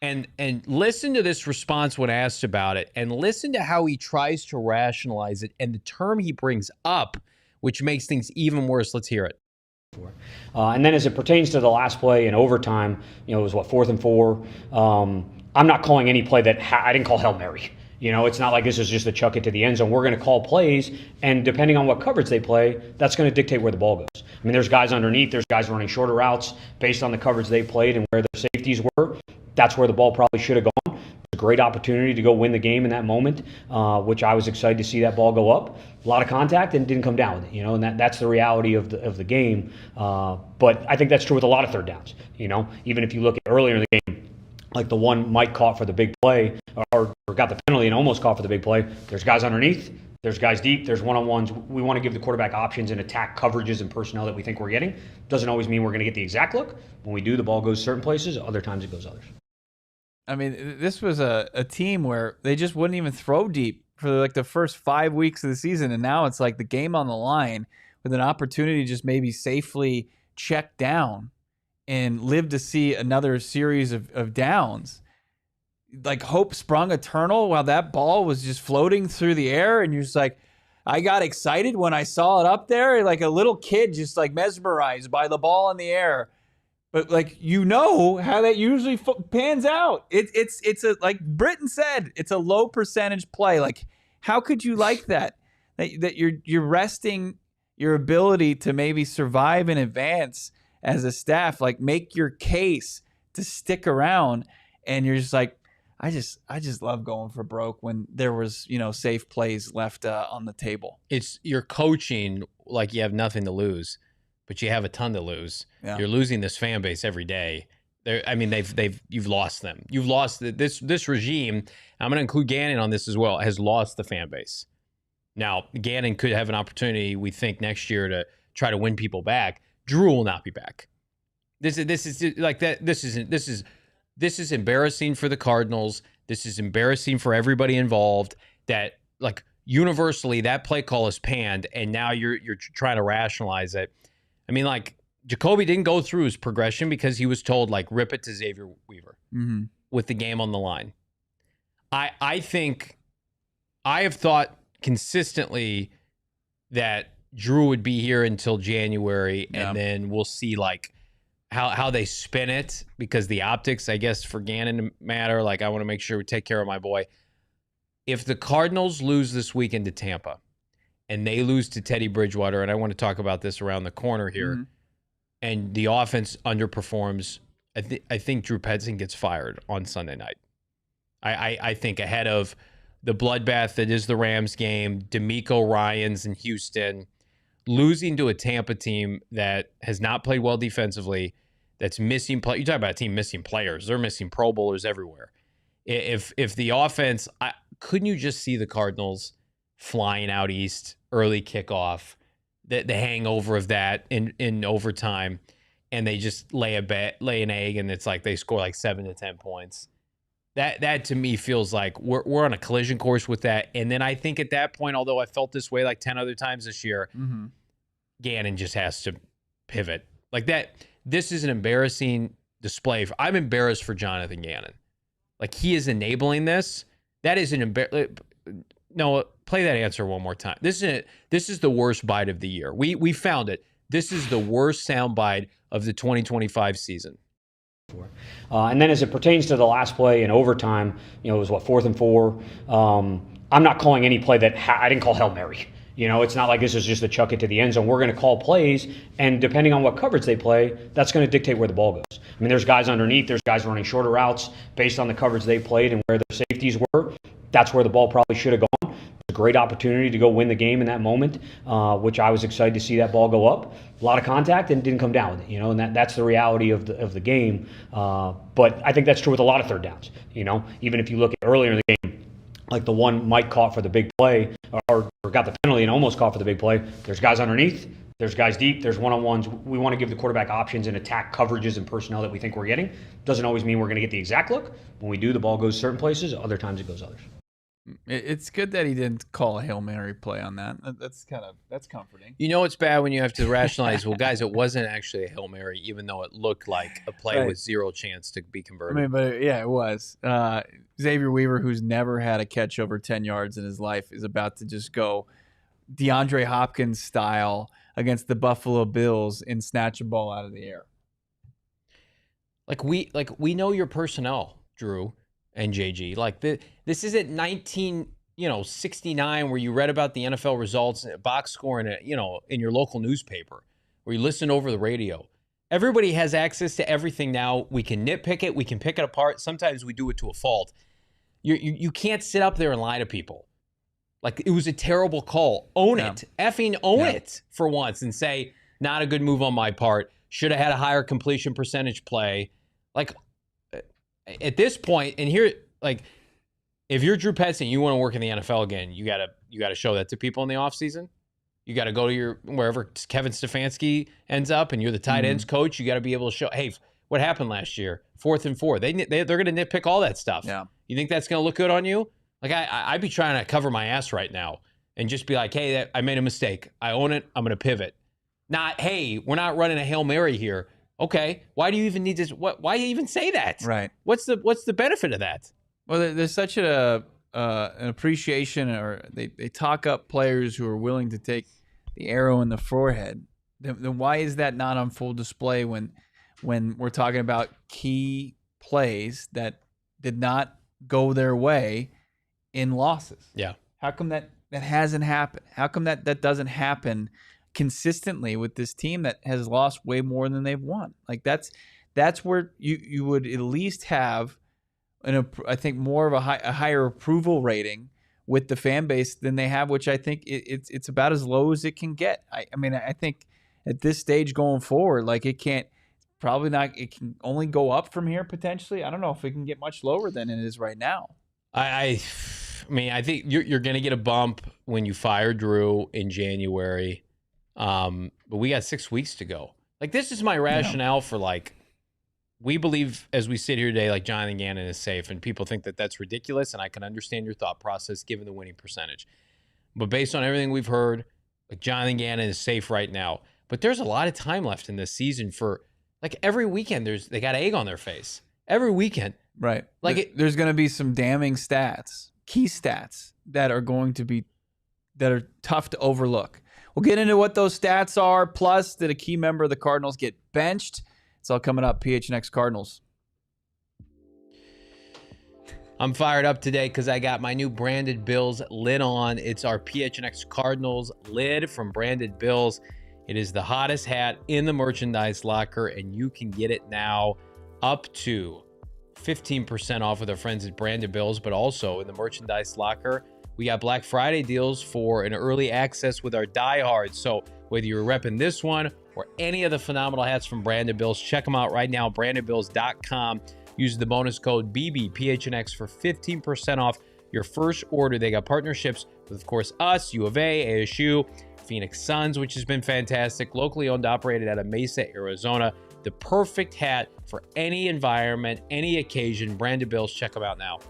And listen to this response when asked about it, and listen to how he tries to rationalize it and the term he brings up, which makes things even worse. Let's hear it. And then as it pertains to the last play in overtime, it was 4th and 4. I'm not calling any play that I didn't call Hail Mary. It's not like this is just a chuck it to the end zone. We're going to call plays, and depending on what coverage they play, that's going to dictate where the ball goes. I mean, there's guys underneath, there's guys running shorter routes based on the coverage they played and where their safeties were. That's where the ball probably should have gone. A great opportunity to go win the game in that moment, which I was excited to see that ball go up. A lot of contact and didn't come down with it, and that's the reality of the game. But I think that's true with a lot of third downs. Even if you look at earlier in the game, like the one Mike caught for the big play or got the penalty and almost caught for the big play, there's guys underneath, there's guys deep, there's one-on-ones. We want to give the quarterback options and attack coverages and personnel that we think we're getting. Doesn't always mean we're going to get the exact look. When we do, the ball goes certain places, other times it goes others. I mean, this was a team where they just wouldn't even throw deep for like the first 5 weeks of the season, and now it's like the game on the line with an opportunity to just maybe safely check down and live to see another series of downs. Like hope sprung eternal while that ball was just floating through the air, and you're just like, I got excited when I saw it up there, like a little kid just like mesmerized by the ball in the air. But like how that usually pans out. It's a, like Britton said, it's a low percentage play. Like how could you like that? That you're resting your ability to maybe survive in advance as a staff, like make your case to stick around, and you're just like, I just love going for broke when there was safe plays left on the table. It's you're coaching like you have nothing to lose, but you have a ton to lose. Yeah. You're losing this fan base every day. You've lost them. You've lost this regime. I'm going to include Gannon on this as well. Has lost the fan base. Now Gannon could have an opportunity, we think, next year to try to win people back. Drew will not be back. This is like that. This is embarrassing for the Cardinals. This is embarrassing for everybody involved. That like universally that play call is panned, and now you're trying to rationalize it. I mean, like Jacoby didn't go through his progression because he was told like rip it to Xavier Weaver with the game on the line. I think I have thought consistently that Drew would be here until January, and then we'll see like how they spin it, because the optics, I guess, for Gannon matter. Like I want to make sure we take care of my boy. If the Cardinals lose this weekend to Tampa, and they lose to Teddy Bridgewater, and I want to talk about this around the corner here, and the offense underperforms, I think Drew Petzing gets fired on Sunday night. I think ahead of the bloodbath that is the Rams game, D'Amico Ryans in Houston, losing to a Tampa team that has not played well defensively, that's missing play. You talk about a team missing players. They're missing Pro Bowlers everywhere. If the offense, couldn't you just see the Cardinals flying out east, early kickoff, the hangover of that in overtime, and they just lay an egg, and it's like they score like 7 to 10 points. That to me feels like we're on a collision course with that. And then I think at that point, although I felt this way like 10 other times this year, Gannon just has to pivot like that. This is an embarrassing display. I'm embarrassed for Jonathan Gannon. Like he is enabling this. That is an No, play that answer one more time. This is the worst bite of the year. We found it. This is the worst soundbite of the 2025 season. And then as it pertains to the last play in overtime, it was 4th and 4. I'm not calling any play that I didn't call Hail Mary. It's not like this is just a chuck it to the end zone. We're going to call plays, and depending on what coverage they play, that's going to dictate where the ball goes. I mean, there's guys underneath, there's guys running shorter routes based on the coverage they played and where their safeties were. That's where the ball probably should have gone. A great opportunity to go win the game in that moment, which I was excited to see that ball go up. A lot of contact and didn't come down with it, and that's the reality of the game. But I think that's true with a lot of third downs. Even if you look at earlier in the game, like the one Mike caught for the big play or got the penalty and almost caught for the big play, there's guys underneath, there's guys deep, there's one-on-ones. We want to give the quarterback options and attack coverages and personnel that we think we're getting. Doesn't always mean we're going to get the exact look. When we do, the ball goes certain places, other times it goes others. It's good that he didn't call a Hail Mary play on that. That's comforting. It's bad when you have to rationalize, well, guys, it wasn't actually a Hail Mary, even though it looked like a play with zero chance to be converted. I mean, but yeah, it was. Xavier Weaver, who's never had a catch over 10 yards in his life, is about to just go DeAndre Hopkins style against the Buffalo Bills and snatch a ball out of the air. We know your personnel, Drew and JG. Like this isn't 1969 where you read about the NFL results, box score in your local newspaper, where you listen over the radio. Everybody has access to everything now. We can nitpick it. We can pick it apart. Sometimes we do it to a fault. You can't sit up there and lie to people. Like, it was a terrible call. Own it. Effing own it for once and say, not a good move on my part. Should have had a higher completion percentage play. Like, at this point, and here, like, if you're Drew Petzing, you want to work in the NFL again, you gotta show that to people in the offseason. You got to go to wherever Kevin Stefanski ends up, and you're the tight ends coach. You got to be able to show, hey, what happened last year? 4th and 4. They're going to nitpick all that stuff. Yeah. You think that's going to look good on you? Like, I'd be trying to cover my ass right now and just be like, hey, I made a mistake. I own it. I'm going to pivot. Not, hey, we're not running a Hail Mary here. Okay, why do you even need this? Why even say that? Right. What's the benefit of that? Well, there's such an appreciation, or they talk up players who are willing to take the arrow in the forehead. Then why is that not on full display when we're talking about key plays that did not go their way in losses? Yeah. How come that hasn't happened? How come that doesn't happen consistently with this team that has lost way more than they've won? Like, that's where you would at least have I think more of a higher approval rating with the fan base than they have, which I think it's about as low as it can get. I mean, I think at this stage going forward, like, it can only go up from here potentially. I don't know if it can get much lower than it is right now. I mean, I think you're going to get a bump when you fire Drew in January, but we got 6 weeks to go. Like, this is my rationale for, like, we believe as we sit here today, like, Jonathan Gannon is safe, and people think that that's ridiculous, and I can understand your thought process given the winning percentage. But based on everything we've heard, like, Jonathan Gannon is safe right now. But there's a lot of time left in this season for, like, every weekend they got egg on their face. Every weekend. Right. Like, there's going to be some damning stats, key stats that are tough to overlook. We'll get into what those stats are. Plus, did a key member of the Cardinals get benched? It's all coming up. PHNX Cardinals. I'm fired up today because I got my new Branded Bills lid on. It's our PHNX Cardinals lid from Branded Bills. It is the hottest hat in the merchandise locker, and you can get it now up to 15% off with our friends at Branded Bills, but also in the merchandise locker. We got Black Friday deals for an early access with our diehards. So whether you're repping this one or any of the phenomenal hats from Branded Bills, check them out right now, brandedbills.com. Use the bonus code BBPHNX for 15% off your first order. They got partnerships with, of course, us, U of A, ASU, Phoenix Suns, which has been fantastic, locally owned, operated out of Mesa, Arizona. The perfect hat for any environment, any occasion. Branded Bills, check them out now.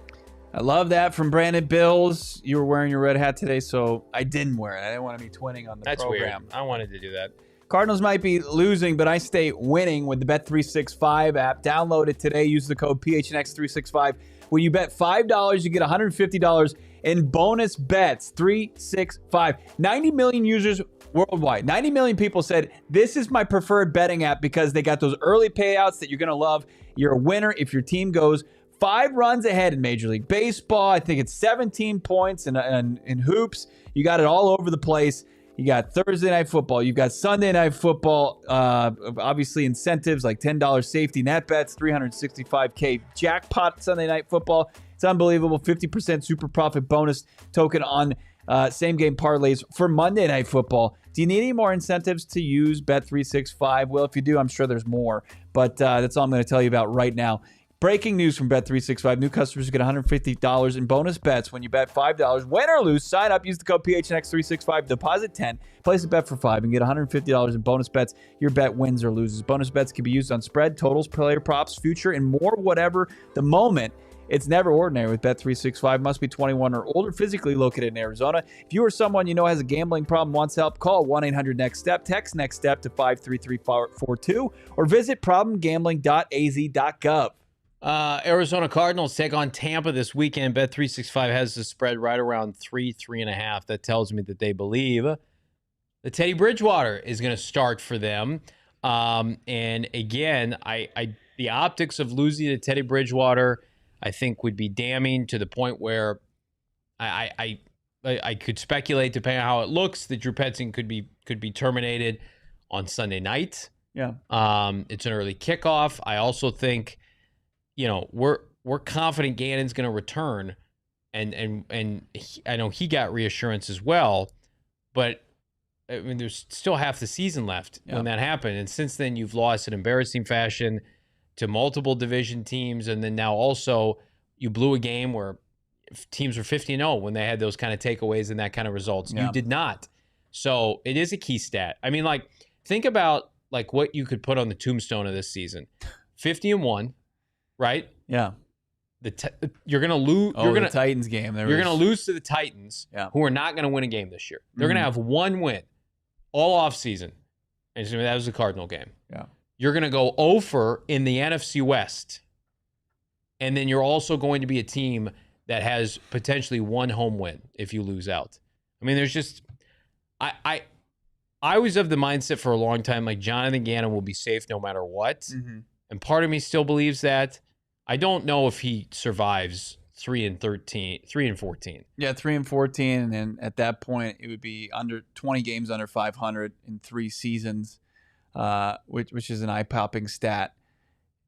I love that from Branded Bills. You were wearing your red hat today, so I didn't wear it. I didn't want to be twinning on the program. Weird. I wanted to do that. Cardinals might be losing, but I stay winning with the Bet365 app. Download it today. Use the code PHNX365. When you bet $5, you get $150 in bonus bets. 365. 90 million users worldwide. 90 million people said, this is my preferred betting app because they got those early payouts that you're going to love. You're a winner if your team goes 5 runs ahead in Major League Baseball. I think it's 17 points in hoops. You got it all over the place. You got Thursday Night Football. You've got Sunday Night Football. Obviously, incentives like $10 safety net bets, $365K jackpot Sunday Night Football. It's unbelievable. 50% super profit bonus token on same game parlays for Monday Night Football. Do you need any more incentives to use Bet365? Well, if you do, I'm sure there's more. But that's all I'm going to tell you about right now. Breaking news from Bet365. New customers get $150 in bonus bets when you bet $5. Win or lose, sign up, use the code PHNX365, deposit 10, place a bet for 5, and get $150 in bonus bets. Your bet wins or loses. Bonus bets can be used on spread, totals, player props, future, and more, whatever the moment. It's never ordinary with Bet365. Must be 21 or older, physically located in Arizona. If you or someone you know has a gambling problem, wants help, call 1-800-NEXT-STEP. Text NEXT STEP to 53342 or visit problemgambling.az.gov. Arizona Cardinals take on Tampa this weekend. Bet365 has the spread right around 3.5. That tells me that they believe the Teddy Bridgewater is going to start for them. And again, the optics of losing to Teddy Bridgewater, I think, would be damning to the point where I could speculate, depending on how it looks, that Drew Petzing could be terminated on Sunday night. Yeah. It's an early kickoff. I also think, we're confident Gannon's going to return, and I know he got reassurance as well, but I mean, there's still half the season left when that happened, and since then you've lost in embarrassing fashion to multiple division teams, and then now also you blew a game where teams were 50-0 when they had those kind of takeaways and that kind of results. You did not. So it is a key stat. I mean, think about what you could put on the tombstone of this season. 50-1, right? Yeah. You're going to lose. The Titans game. You're going to lose to the Titans, who are not going to win a game this year. They're going to have one win all offseason. And that was the Cardinal game. Yeah. You're going to go 0 in the NFC West. And then you're also going to be a team that has potentially one home win if you lose out. I mean, there's just I was of the mindset for a long time, Jonathan Gannon will be safe no matter what. Mm-hmm. And part of me still believes that. I don't know if he survives 3-14. Yeah, 3-14, and then at that point it would be under 20 games under 500 in 3 seasons, which is an eye-popping stat.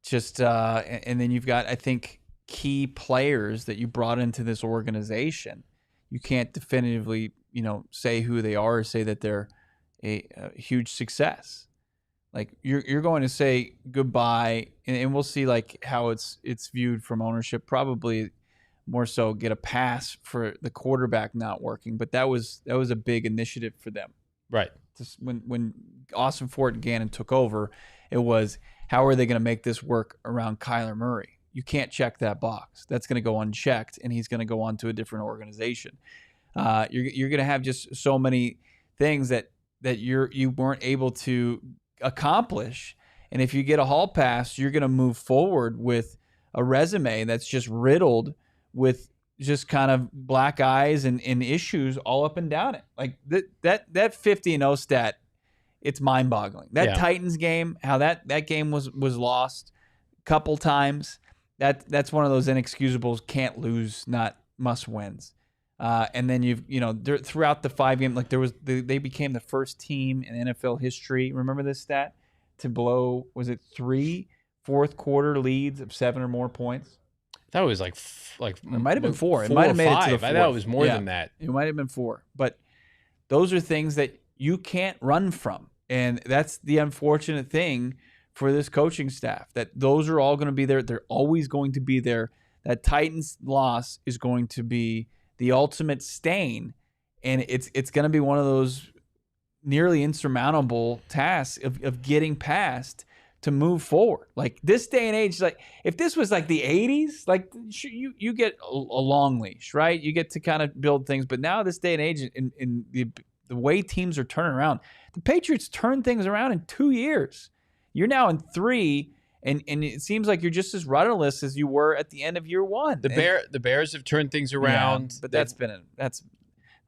Just and then you've got, I think, key players that you brought into this organization. You can't definitively, say who they are or say that they're a huge success. You're going to say goodbye, and we'll see how it's viewed from ownership. Probably more so get a pass for the quarterback not working, but that was a big initiative for them. Right. Just when Austin Fort and Gannon took over, it was, how are they going to make this work around Kyler Murray? You can't check that box. That's going to go unchecked, and he's going to go on to a different organization. You're going to have just so many things that you weren't able to accomplish, and if you get a hall pass, you're going to move forward with a resume that's just riddled with just kind of black eyes and issues all up and down it. That 50-0 stat, it's mind-boggling. That Titans game, how that game was lost a couple times, that's one of those inexcusable can't lose, not must wins. And then throughout the 5 game, they became the first team in NFL history. Remember this stat? To blow, was it 3 fourth quarter leads of 7 or more points? That was it might have been 4. It 4 might or have made 5. it to the 4th. I thought it was more than that. It might have been 4. But those are things that you can't run from, and that's the unfortunate thing for this coaching staff. That those are all going to be there. They're always going to be there. That Titans loss is going to be the ultimate stain, and it's going to be one of those nearly insurmountable tasks of getting past to move forward. This day and age, if this was the 80s, you get a long leash, right? You get to kind of build things, but now this day and age, in the way teams are turning around, the Patriots turned things around in 2 years. You're now in 3. And it seems like you're just as rudderless as you were at the end of year 1. The Bears have turned things around, but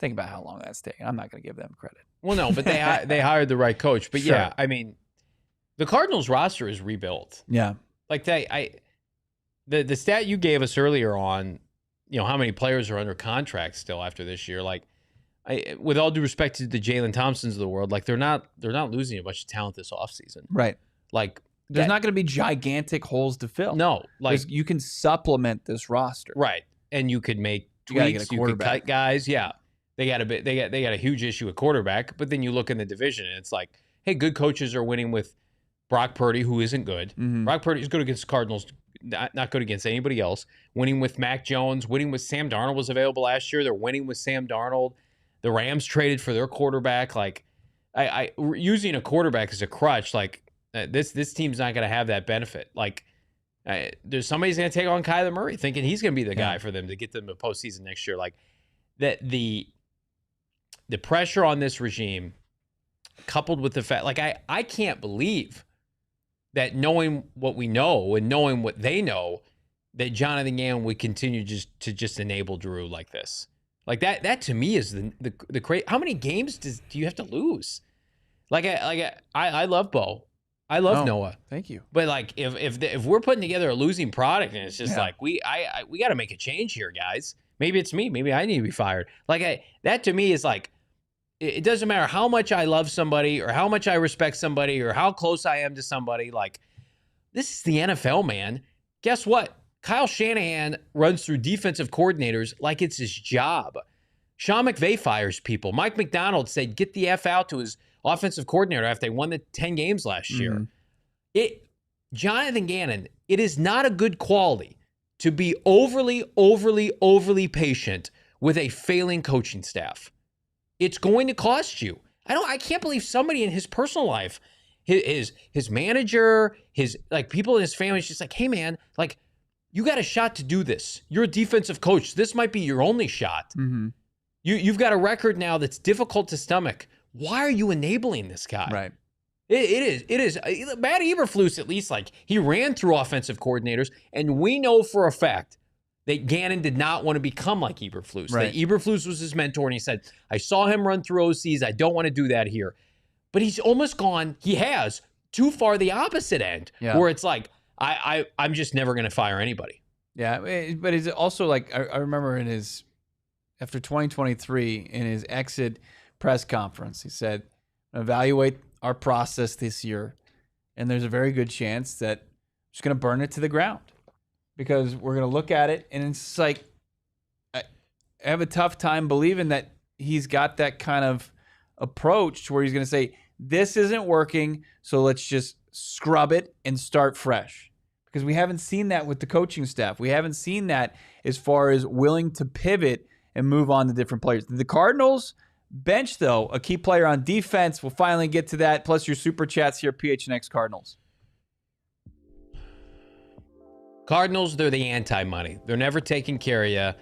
think about how long that's taken. I'm not going to give them credit. Well, no, but they hired the right coach. But sure. I mean, the Cardinals roster is rebuilt. Yeah, the stat you gave us earlier on, how many players are under contract still after this year. With all due respect to the Jalen Thompsons of the world, they're not losing a bunch of talent this offseason. Right. There's not going to be gigantic holes to fill. No, you can supplement this roster, right? And you could make tweaks. You could cut guys. Yeah, they got a huge issue at quarterback. But then you look in the division, and it's hey, good coaches are winning with Brock Purdy, who isn't good. Mm-hmm. Brock Purdy is good against the Cardinals, not good against anybody else. Winning with Mac Jones, winning with Sam Darnold was available last year. They're winning with Sam Darnold. The Rams traded for their quarterback. Using a quarterback as a crutch, this team's not going to have that benefit. There's somebody's going to take on Kyler Murray, thinking he's going to be the guy for them to get them to postseason next year. The pressure on this regime, coupled with the fact, I can't believe that, knowing what we know and knowing what they know, that Jonathan Gannon would continue to just enable Drew like this. Like that to me is the crazy. How many games do you have to lose? I love Bo. I love Noah. Thank you. But like if we're putting together a losing product and it's just like we got to make a change here, guys. Maybe it's me. Maybe I need to be fired. Like that to me is like it doesn't matter how much I love somebody or how much I respect somebody or how close I am to somebody. Like this is the NFL, man. Guess what? Kyle Shanahan runs through defensive coordinators like it's his job. Sean McVay fires people. Mike McDonald said, get the F out to his offensive coordinator after they won the 10 games last year. Jonathan Gannon, it is not a good quality to be overly patient with a failing coaching staff. It's going to cost you. I can't believe somebody in his personal life, his manager, his like people in his family is just like, hey man, like, you got a shot to do this. You're a defensive coach. This might be your only shot. Mm-hmm. You've got a record now that's difficult to stomach. Why are you enabling this guy? Right. It is. Matt Eberflus, at least, like, he ran through offensive coordinators, and we know for a fact that Gannon did not want to become like Eberflus. Right. That Eberflus was his mentor, and he said, I saw him run through OCs. I don't want to do that here. But he's almost gone, he has, too far the opposite end, where it's like, I'm just never going to fire anybody. Yeah, but it's also like I remember after 2023 in his exit press conference, he said, "Evaluate our process this year, and there's a very good chance that I'm just going to burn it to the ground because we're going to look at it, and it's like I have a tough time believing that he's got that kind of approach where he's going to say this isn't working, so let's just scrub it and start fresh." Because we haven't seen that with the coaching staff. We haven't seen that as far as willing to pivot and move on to different players. The Cardinals bench, though, a key player on defense. We'll finally get to that, plus your super chats here, PHNX Cardinals. Cardinals, they're the anti-money. They're never taking care of you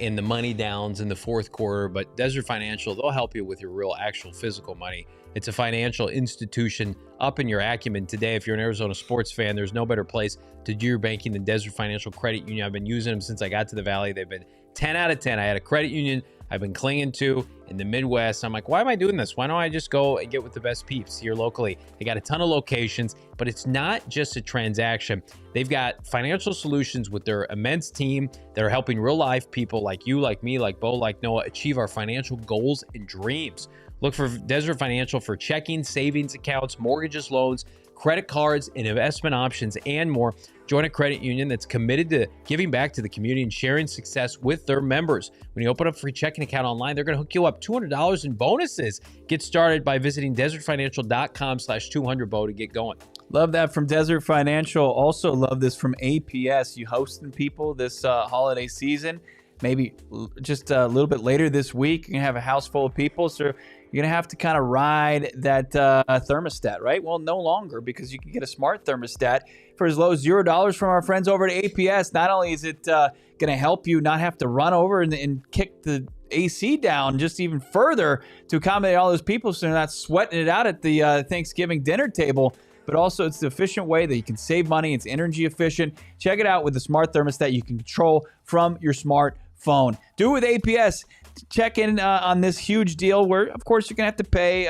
in the money downs in the fourth quarter, but Desert Financial, they'll help you with your real, actual physical money. It's a financial institution up in your acumen today. If you're an Arizona sports fan, there's no better place to do your banking than Desert Financial Credit Union. I've been using them since I got to the Valley. They've been 10 out of 10. I had a credit union I've been clinging to in the Midwest. I'm like, why am I doing this? Why don't I just go and get with the best peeps here locally? They got a ton of locations, but it's not just a transaction. They've got financial solutions with their immense team that are helping real life people like you, like me, like Bo, like Noah, achieve our financial goals and dreams. Look for Desert Financial for checking, savings accounts, mortgages, loans, credit cards, and investment options, and more. Join a credit union that's committed to giving back to the community and sharing success with their members. When you open up a free checking account online, they're going to hook you up $200 in bonuses. Get started by visiting desertfinancial.com/200BO to get going. Love that from Desert Financial. Also love this from APS. You hosting people this holiday season. Maybe just a little bit later this week, you're going to have a house full of people. So you're going to have to kind of ride that thermostat, right? Well, no longer, because you can get a smart thermostat for as low as $0 from our friends over at APS. Not only is it going to help you not have to run over and kick the AC down just even further to accommodate all those people so they're not sweating it out at the Thanksgiving dinner table, but also it's the efficient way that you can save money. It's energy efficient. Check it out with the smart thermostat you can control from your smartphone. Do it with APS. Check in on this huge deal where, of course, you're going to have to pay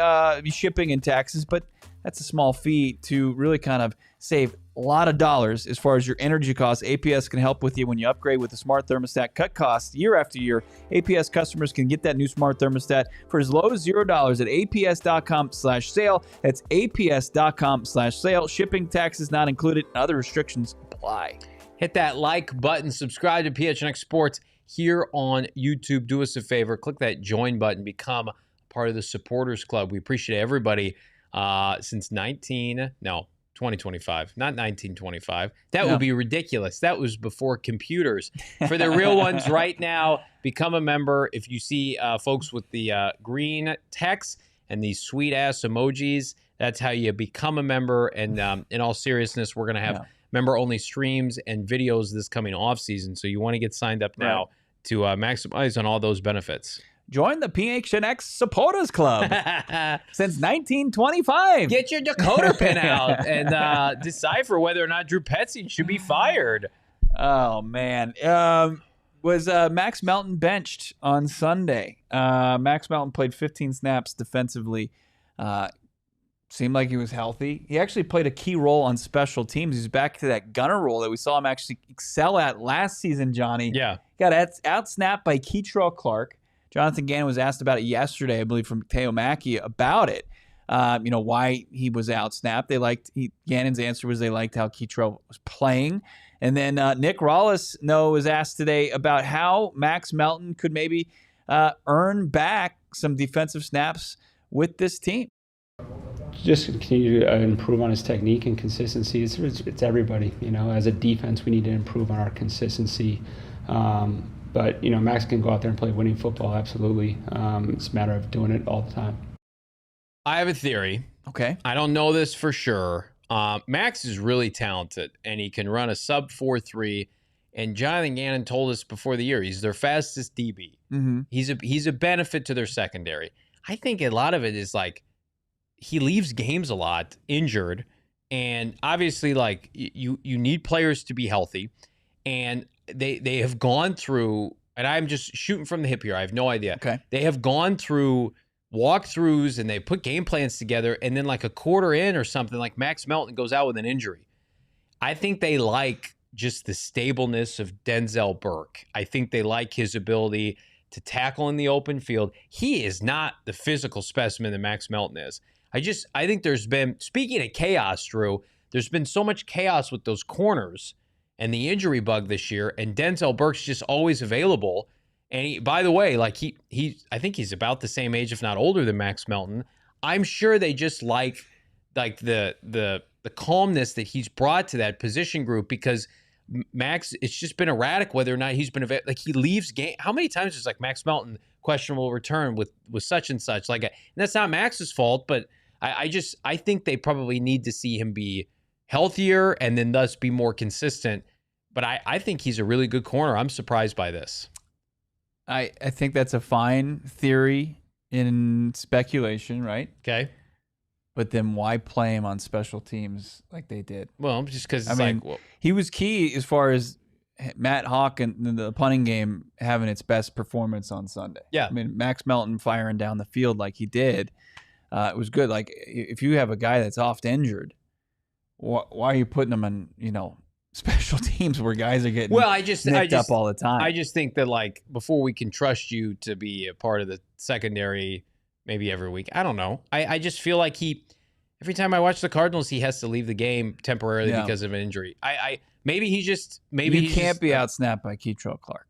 shipping and taxes, but that's a small fee to really kind of save a lot of dollars as far as your energy costs. APS can help with you when you upgrade with the smart thermostat. Cut costs year after year. APS customers can get that new smart thermostat for as low as $0 at aps.com/sale. That's aps.com/sale. Shipping, taxes not included, and other restrictions apply. Hit that like button. Subscribe to PHNX Sports here on YouTube. Do us a favor. Click that join button. Become part of the supporters club. We appreciate everybody since 2025, not 1925. That would be ridiculous. That was before computers. For the real ones right now, become a member. If you see folks with the green text and these sweet-ass emojis, that's how you become a member. And in all seriousness, we're going to have member-only streams and videos this coming off-season. So you want to get signed up now to maximize on all those benefits. Join the PHNX Supporters Club since 1925. Get your decoder pin out and decipher whether or not Drew Petzing should be fired. Oh, man. Was Max Melton benched on Sunday? Max Melton played 15 snaps defensively. Seemed like he was healthy. He actually played a key role on special teams. He's back to that gunner role that we saw him actually excel at last season, Johnny. Yeah. Got out-snapped by Keitrell Clark. Jonathan Gannon was asked about it yesterday, I believe, from Teo Mackey about it. Why he was out-snapped. Gannon's answer was they liked how Keitrell was playing. And then Nick Rollis was asked today about how Max Melton could maybe earn back some defensive snaps with this team. Just continue to improve on his technique and consistency. It's everybody. As a defense, we need to improve on our consistency. But Max can go out there and play winning football, absolutely. It's a matter of doing it all the time. I have a theory. Okay. I don't know this for sure. Max is really talented, and he can run a sub 4.3. And Jonathan Gannon told us before the year he's their fastest DB. Mm-hmm. He's a benefit to their secondary. I think a lot of it is he leaves games a lot injured, and obviously you need players to be healthy, and they have gone through. And I'm just shooting from the hip here. I have no idea. Okay. They have gone through walkthroughs and they put game plans together, and then a quarter in or something, Max Melton goes out with an injury. I think they like just the stableness of Denzel Burke. I think they like his ability to tackle in the open field. He is not the physical specimen that Max Melton is. I think there's been, speaking of chaos, Drew, there's been so much chaos with those corners and the injury bug this year, and Denzel Burke's just always available. And he, by the way, I think he's about the same age, if not older, than Max Melton. I'm sure they just like the calmness that he's brought to that position group, because Max, it's just been erratic whether or not he's been he leaves game. How many times is Max Melton questionable return with such and such? And that's not Max's fault, but I think they probably need to see him be healthier and then thus be more consistent. But I think he's a really good corner. I'm surprised by this. I think that's a fine theory in speculation, right? Okay. But then why play him on special teams like they did? Well, just because he was key as far as Matt Hawk and the punting game having its best performance on Sunday. Yeah. Max Melton firing down the field like he did, it was good. If you have a guy that's oft injured, why are you putting him on, special teams where guys are getting nicked up all the time? I just think that before we can trust you to be a part of the secondary maybe every week, I don't know. I just feel like every time I watch the Cardinals, he has to leave the game temporarily because of an injury. Maybe he can't be outsnapped by Keitrell Clark.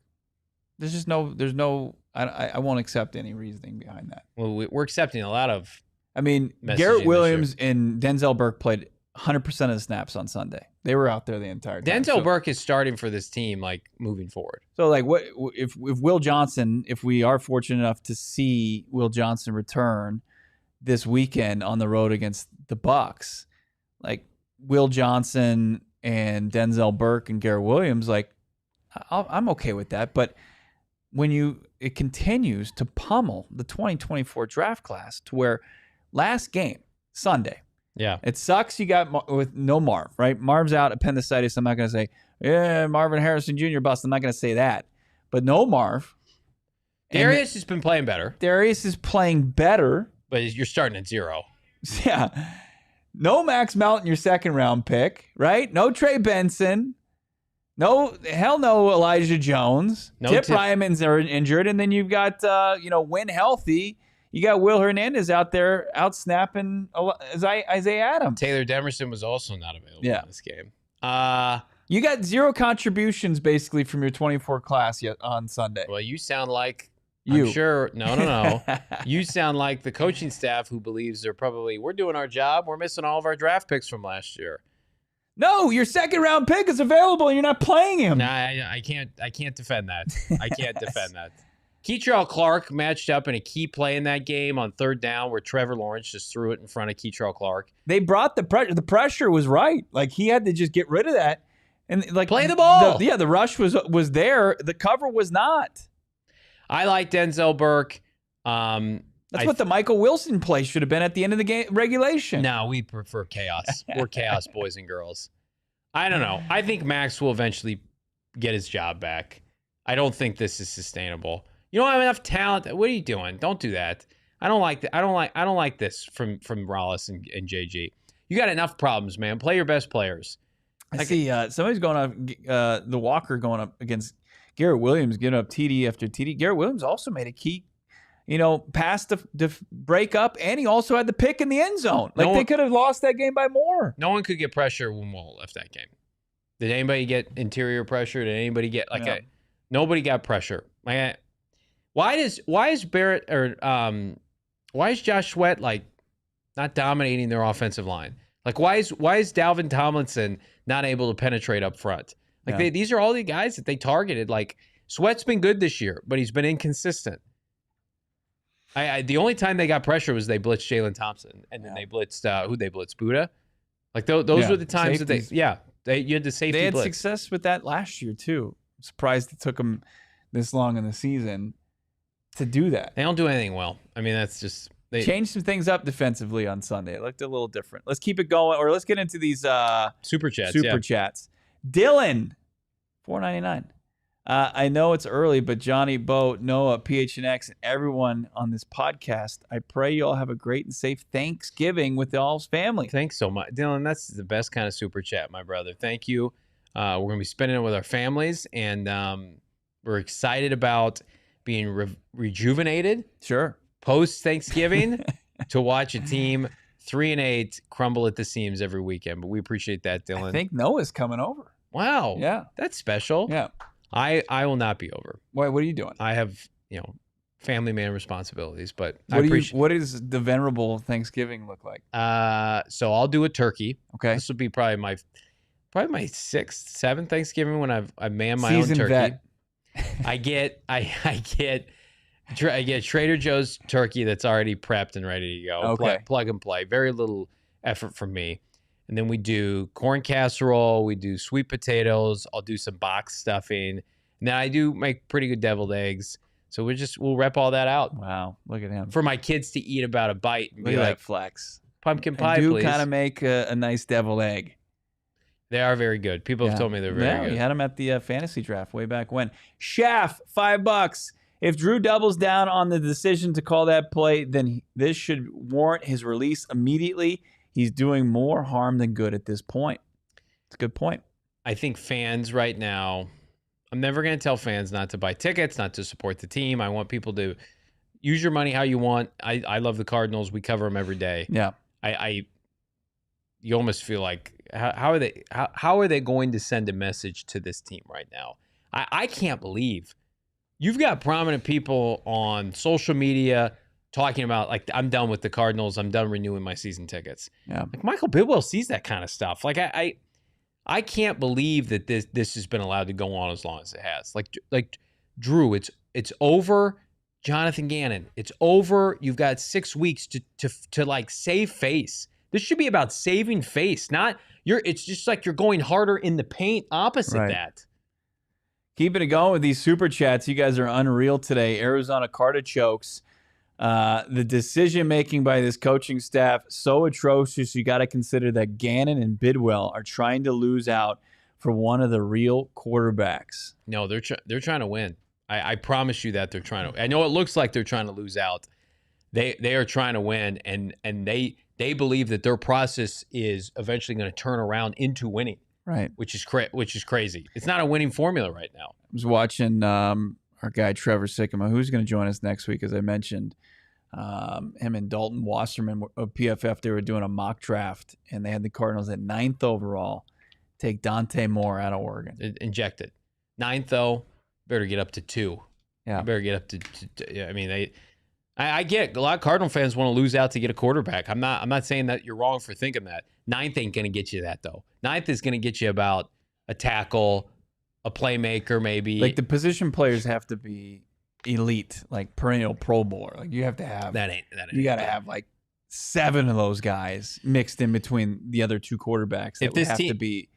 There's no I won't accept any reasoning behind that. Well, we're accepting a lot of Garrett Williams and Denzel Burke played 100% of the snaps on Sunday. They were out there the entire time. Denzel Burke is starting for this team moving forward. So what if Will Johnson, if we are fortunate enough to see Will Johnson return this weekend on the road against the Bucs, Will Johnson and Denzel Burke and Garrett Williams, I'm okay with that. But when it continues to pummel the 2024 draft class to where last game, Sunday, yeah, it sucks you got with no Marv, right? Marv's out, appendicitis. I'm not going to say, Marvin Harrison Jr. bust. I'm not going to say that. But no Marv. Darius has been playing better. Darius is playing better. But you're starting at 0. Yeah. No Max Melton, your second round pick, right? No Trey Benson. No Elijah Jones. Tip Ryman's are injured. And then you've got, when healthy, you got Will Hernandez out there out-snapping Isaiah Adams. Taylor Demerson was also not available in this game. You got 0 contributions, basically, from your 24 class yet on Sunday. Well, you sound like I'm sure. No. You sound like the coaching staff who believes we're doing our job. We're missing all of our draft picks from last year. No, your second-round pick is available, and you're not playing him. No, I can't defend that. I can't defend that. Keitrell Clark matched up in a key play in that game on third down where Trevor Lawrence just threw it in front of Keitrell Clark. They brought the pressure. The pressure was right. He had to just get rid of that. And play the ball. The rush was there. The cover was not. I like Denzel Burke. That's what the Michael Wilson play should have been at the end of the game regulation. No, we prefer chaos. We're chaos boys and girls. I don't know. I think Max will eventually get his job back. I don't think this is sustainable. You don't have enough talent. What are you doing? Don't do that. I don't like that. I don't like this from Rollis and JG. You got enough problems, man. Play your best players. I see somebody's going up, the Walker going up against Garrett Williams, giving up TD after TD. Garrett Williams also made a key, pass to break up, and he also had the pick in the end zone. Like, they could have lost that game by more. No one could get pressure when Wall left that game. Did anybody get interior pressure? Did anybody get nobody got pressure? Why is Barrett or why is Josh Sweat not dominating their offensive line? Like, why is Dalvin Tomlinson not able to penetrate up front? These are all the guys that they targeted. Like, Sweat's been good this year, but he's been inconsistent. The only time they got pressure was they blitzed Jalen Thompson, and then they blitzed who they blitzed Buddha. Like, those were the times Safeties. You had the safety. They had blitz. success with that last year too. I'm surprised it took them this long in the season to do that. They don't do anything well. I mean, that's just they changed some things up defensively on Sunday. It looked a little different. Let's keep it going, or let's get into these super chats. Chats. Dylan, $4.99. I know it's early, but Johnny, Bo, Noah, PHNX, and everyone on this podcast, I pray you all have a great and safe Thanksgiving with y'all's family. Thanks so much, Dylan. That's the best kind of super chat, my brother. Thank you. We're gonna be spending it with our families, and we're excited about being rejuvenated. Sure. Post Thanksgiving to watch a team 3-8 crumble at the seams every weekend. But we appreciate that, Dylan. I think Noah's coming over. Wow. Yeah. That's special. Yeah. I will not be over. Why? What are you doing? I have, family man responsitions, but what does the Venerable Thanksgiving look like? So I'll do a turkey. Okay. This will be probably my 6th, 7th Thanksgiving when I man my Seasoned own turkey. vet. I get Trader Joe's turkey that's already prepped and ready to go. Okay. Plug and play. Very little effort from me. And then we do corn casserole. We do sweet potatoes. I'll do some box stuffing. And then I do make pretty good deviled eggs. So we'll rep all that out. Wow. Look at him. For my kids to eat about a bite and Look be at like, that flex. pumpkin pie, I do please. kind of make a nice deviled egg. They are very good. People have told me they're very good. We had them at the fantasy draft way back when. Shaft, $5. If Drew doubles down on the decision to call that play, then this should warrant his release immediately. He's doing more harm than good at this point. It's a good point. I think fans right now, I'm never going to tell fans not to buy tickets, not to support the team. I want people to use your money how you want. I love the Cardinals. We cover them every day. Yeah. You almost feel like, how are they going to send a message to this team right now? I can't believe you've got prominent people on social media talking about, like, I'm done with the Cardinals. I'm done renewing my season tickets. Yeah. Like, Michael Bidwell sees that kind of stuff. Like, I can't believe that this has been allowed to go on as long as it has. Like Drew, it's over. Jonathan Gannon, it's over. You've got 6 weeks to like save face. This should be about saving face, not it's just like you're going harder in the paint opposite that. Keeping it going with these super chats. You guys are unreal today. Arizona Cartichokes. The decision-making by this coaching staff, so atrocious, you got to consider that Gannon and Bidwell are trying to lose out for one of the real quarterbacks. No, they're trying to win. I promise you that they're trying to. I know it looks like they're trying to lose out. They are trying to win, and they believe that their process is eventually going to turn around into winning. Right. Which is crazy. It's not a winning formula right now. I was watching our guy Trevor Sycamore, who's going to join us next week, as I mentioned. Him and Dalton Wasserman of PFF, they were doing a mock draft, and they had the Cardinals at 9th overall take Dante Moore out of Oregon. Injected. 9th, though, better get up to 2. Yeah. You better get up to yeah, I mean, I get a lot of Cardinal fans want to lose out to get a quarterback. I'm not saying that you're wrong for thinking that. 9th ain't going to get you that, though. 9th is going to get you about a tackle, a playmaker, maybe. Like, the position players have to be elite, like perennial Pro Bowler. Like, you have to have that ain't you got to have like 7 of those guys mixed in between the other 2 quarterbacks that would have to be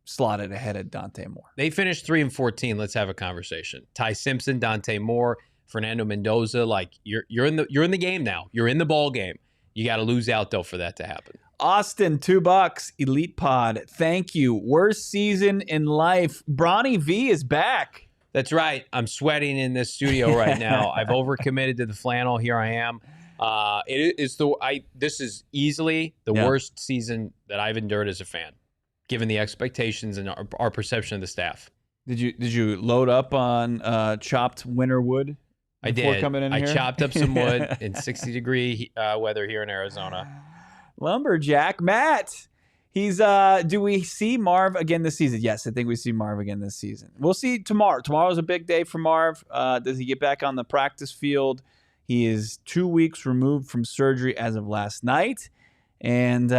slotted ahead of Dante Moore. They finished 3-14. Let's have a conversation. Ty Simpson, Dante Moore, Fernando Mendoza. Like, you're in the game now. You're in the ball game. You got to lose out though for that to happen. Austin, $2. Elite Pod. Thank you. Worst season in life. Bronny V is back. That's right. I'm sweating in this studio right now. I've overcommitted to the flannel. Here I am. This is easily the worst season that I've endured as a fan, given the expectations and our perception of the staff. Did you load up on chopped winter wood? I did. Coming in I here? chopped up some wood in 60-degree weather here in Arizona. Lumberjack Matt. Do we see Marv again this season? Yes, I think we see Marv again this season. We'll see tomorrow. Tomorrow's a big day for Marv. Does he get back on the practice field? He is 2 weeks removed from surgery as of last night. And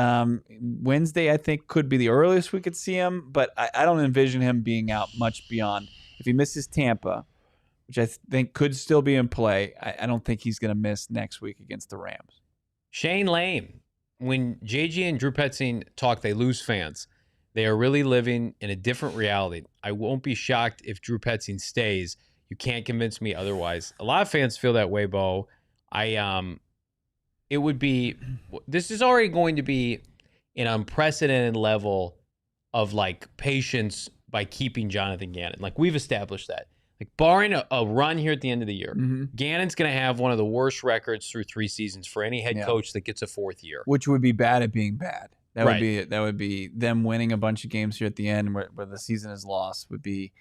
Wednesday, I think, could be the earliest we could see him. But I don't envision him being out much beyond. If he misses Tampa, which I think could still be in play, I don't think he's going to miss next week against the Rams. Shane Lame. When JG and Drew Petzing talk, they lose fans. They are really living in a different reality. I won't be shocked if Drew Petzing stays. You can't convince me otherwise. A lot of fans feel that way, Bo. This is already going to be an unprecedented level of like patience by keeping Jonathan Gannon. Like, we've established that. Like, barring a run here at the end of the year, Gannon's going to have one of the worst records through 3 seasons for any head coach that gets a 4th year. Which would be bad at being bad. That would be them winning a bunch of games here at the end where the season is lost would be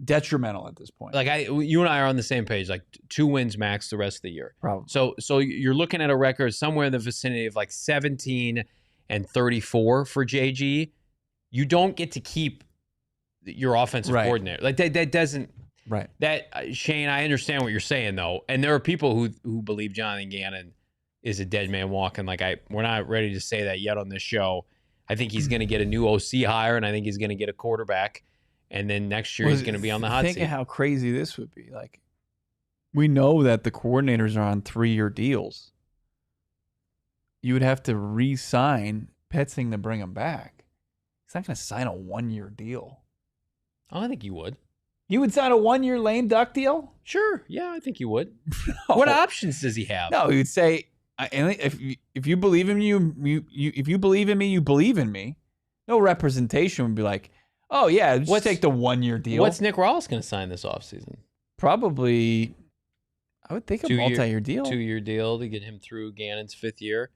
detrimental at this point. Like, you and I are on the same page. Like, 2 wins max the rest of the year. Probably. So you're looking at a record somewhere in the vicinity of like 17-34 for JG. You don't get to keep your offensive coordinator. Like, that doesn't. Right. Shane, I understand what you're saying, though. And there are people who believe Jonathan Gannon is a dead man walking. Like, we're not ready to say that yet on this show. I think he's going to get a new OC hire, and I think he's going to get a quarterback. And then next year he's going to be on the hot seat. Think of how crazy this would be. Like, we know that the coordinators are on 3-year deals. You would have to re-sign Petzing to bring him back. He's not going to sign a 1-year deal. Oh, I think you would. You would sign a 1-year lame duck deal? Sure. Yeah, I think you would. No. What options does he have? No, he would say, if you believe in me, if you believe in me, you believe in me. No representation would be like, oh yeah, just take the 1-year deal. What's Nick Rawls going to sign this offseason? Probably, I would think a multi-year deal. 2-year deal to get him through Gannon's 5th year.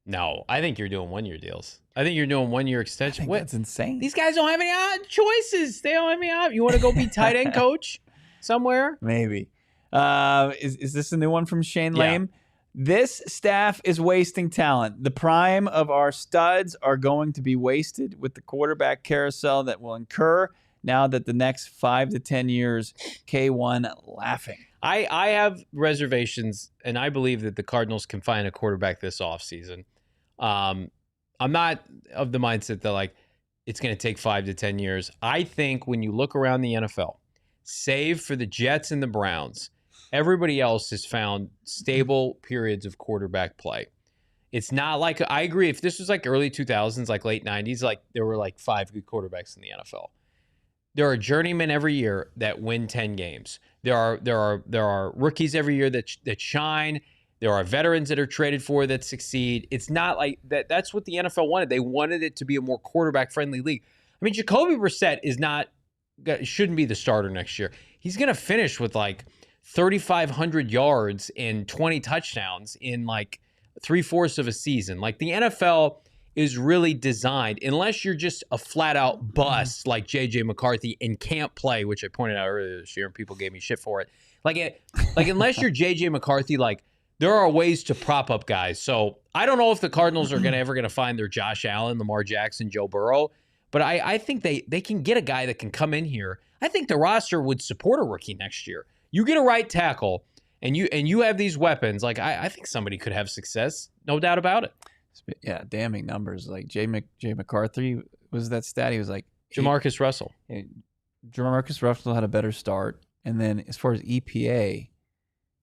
No, I think you're doing 1-year deals. I think you're doing 1-year extension. That's insane. These guys don't have any choices. They don't have any. You want to go be tight end coach somewhere? Maybe. Is this a new one from Shane Lame? This staff is wasting talent. The prime of our studs are going to be wasted with the quarterback carousel that will incur now that the next 5 to 10 years, K1 laughing. I have reservations, and I believe that the Cardinals can find a quarterback this offseason. I'm not of the mindset that, like, it's going to take 5 to 10 years. I think when you look around the NFL, save for the Jets and the Browns, everybody else has found stable periods of quarterback play. It's not like, I agree, if this was like early 2000s, like late 90s, like there were like 5 good quarterbacks in the NFL. There are journeymen every year that win 10 games. There are rookies every year that shine. There are veterans that are traded for that succeed. It's not like that. That's what the NFL wanted. They wanted it to be a more quarterback-friendly league. I mean, Jacoby Brissett shouldn't be the starter next year. He's going to finish with like 3,500 yards and 20 touchdowns in like 3/4 of a season. Like, the NFL is really designed, unless you're just a flat-out bust like J.J. McCarthy and can't play, which I pointed out earlier this year and people gave me shit for it. Like unless you're J.J. McCarthy, like, there are ways to prop up guys. So I don't know if the Cardinals are ever going to find their Josh Allen, Lamar Jackson, Joe Burrow, but I think they can get a guy that can come in here. I think the roster would support a rookie next year. You get a right tackle, and you have these weapons. Like, I think somebody could have success, no doubt about it. Yeah, damning numbers. Like J. McCarthy, was that stat? He was like Jamarcus Russell. Jamarcus Russell had a better start, and then as far as EPA,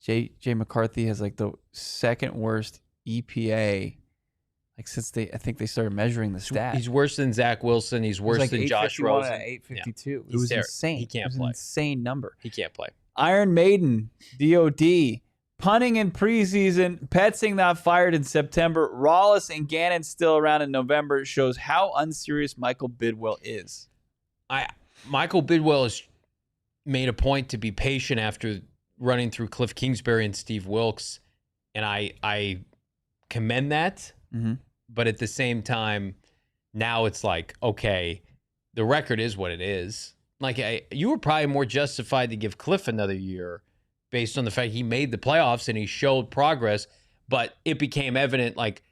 J. McCarthy has like the second worst EPA. Like, since I think they started measuring the stat. He's worse than Zach Wilson. He's worse than Josh Rosen. 852. Yeah. It was insane. He can't play. An insane number. He can't play. Iron Maiden, DOD, punting in preseason, Petzing not fired in September, Rawls and Gannon still around in November shows how unserious Michael Bidwell is. Michael Bidwell is made a point to be patient after running through Cliff Kingsbury and Steve Wilkes, and I commend that. Mm-hmm. But at the same time, now it's like, okay, the record is what it is. Like, you were probably more justified to give Cliff another year based on the fact he made the playoffs and he showed progress, but it became evident, like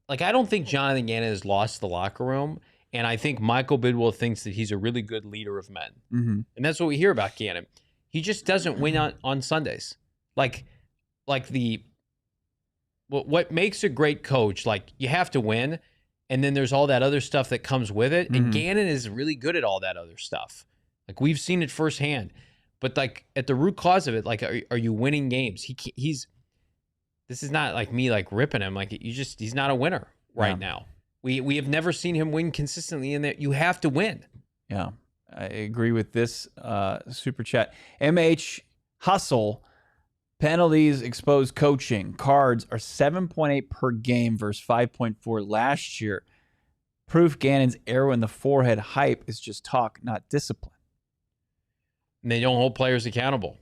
I don't think Jonathan Gannon has lost the locker room, and I think Michael Bidwell thinks that he's a really good leader of men. Mm-hmm. And that's what we hear about Gannon. He just doesn't win on Sundays. Like what makes a great coach, like, you have to win, and then there's all that other stuff that comes with it. And Gannon is really good at all that other stuff. Like, we've seen it firsthand. But, like, at the root cause of it, like, are you winning games? This is not like me, like, ripping him. Like, he's not a winner right now. We have never seen him win consistently in that. You have to win. Yeah, I agree with this super chat. MH Hustle. Penalties, exposed coaching. Cards are 7.8 per game versus 5.4 last year. Proof Gannon's arrow in the forehead hype is just talk, not discipline. And they don't hold players accountable.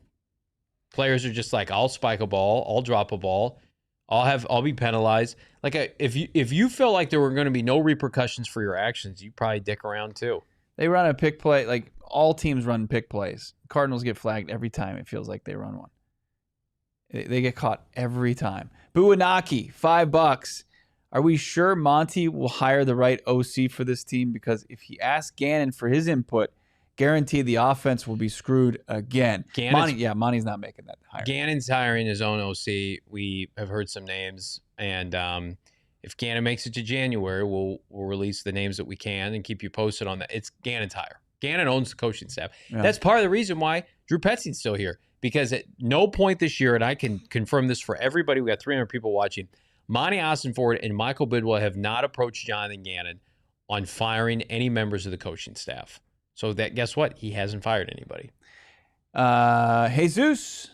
Players are just like, I'll spike a ball, I'll drop a ball, I'll be penalized. Like, if you felt like there were going to be no repercussions for your actions, you probably dick around too. They run a pick play, like all teams run pick plays. Cardinals get flagged every time it feels like they run one. They get caught every time. Buwanaki, $5. Are we sure Monty will hire the right OC for this team? Because if he asks Gannon for his input, guaranteed the offense will be screwed again. Monty's not making that hire. Gannon's hiring his own OC. We have heard some names, and if Gannon makes it to January, we'll release the names that we can and keep you posted on that. It's Gannon's hire. Gannon owns the coaching staff. Yeah. That's part of the reason why Drew Petzing's still here. Because at no point this year, and I can confirm this for everybody, we got 300 people watching, Monty Ossenford and Michael Bidwell have not approached Jonathan Gannon on firing any members of the coaching staff. So that, guess what? He hasn't fired anybody. Jesus,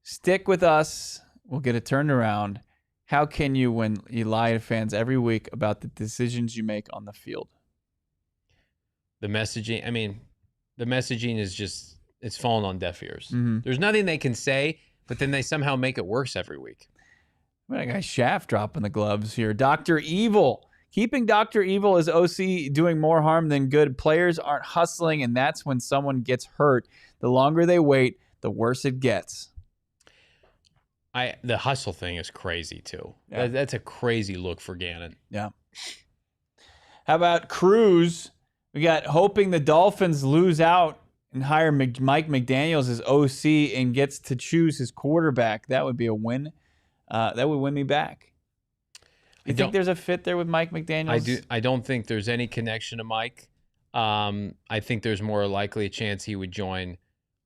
stick with us. We'll get it turned around. How can you, when you lie to fans every week about the decisions you make on the field? The messaging is just, it's fallen on deaf ears. Mm-hmm. There's nothing they can say, but then they somehow make it worse every week. That guy Shaft dropping the gloves here. Dr. Evil. Keeping Dr. Evil as OC doing more harm than good. Players aren't hustling, and that's when someone gets hurt. The longer they wait, the worse it gets. The hustle thing is crazy, too. Yeah. That's a crazy look for Gannon. Yeah. How about Cruz? We got hoping the Dolphins lose out and hire Mike McDaniels as OC and gets to choose his quarterback. That would be a win. That would win me back. You think there's a fit there with Mike McDaniels? I don't think there's any connection to Mike. I think there's more likely a chance he would join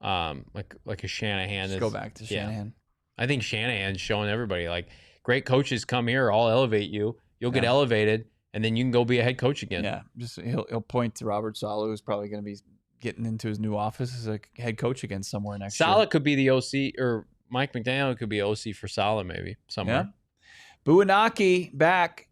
like a Shanahan. Just go back to Shanahan. I think Shanahan's showing everybody, like, great coaches come here, I'll elevate you. You'll get elevated, and then you can go be a head coach again. Yeah, just he'll point to Robert Saleh, who's probably going to be getting into his new office as a head coach again somewhere next year. Saleh could be the OC, or Mike McDaniel could be OC for Saleh maybe somewhere. Yeah. Buwanaki back,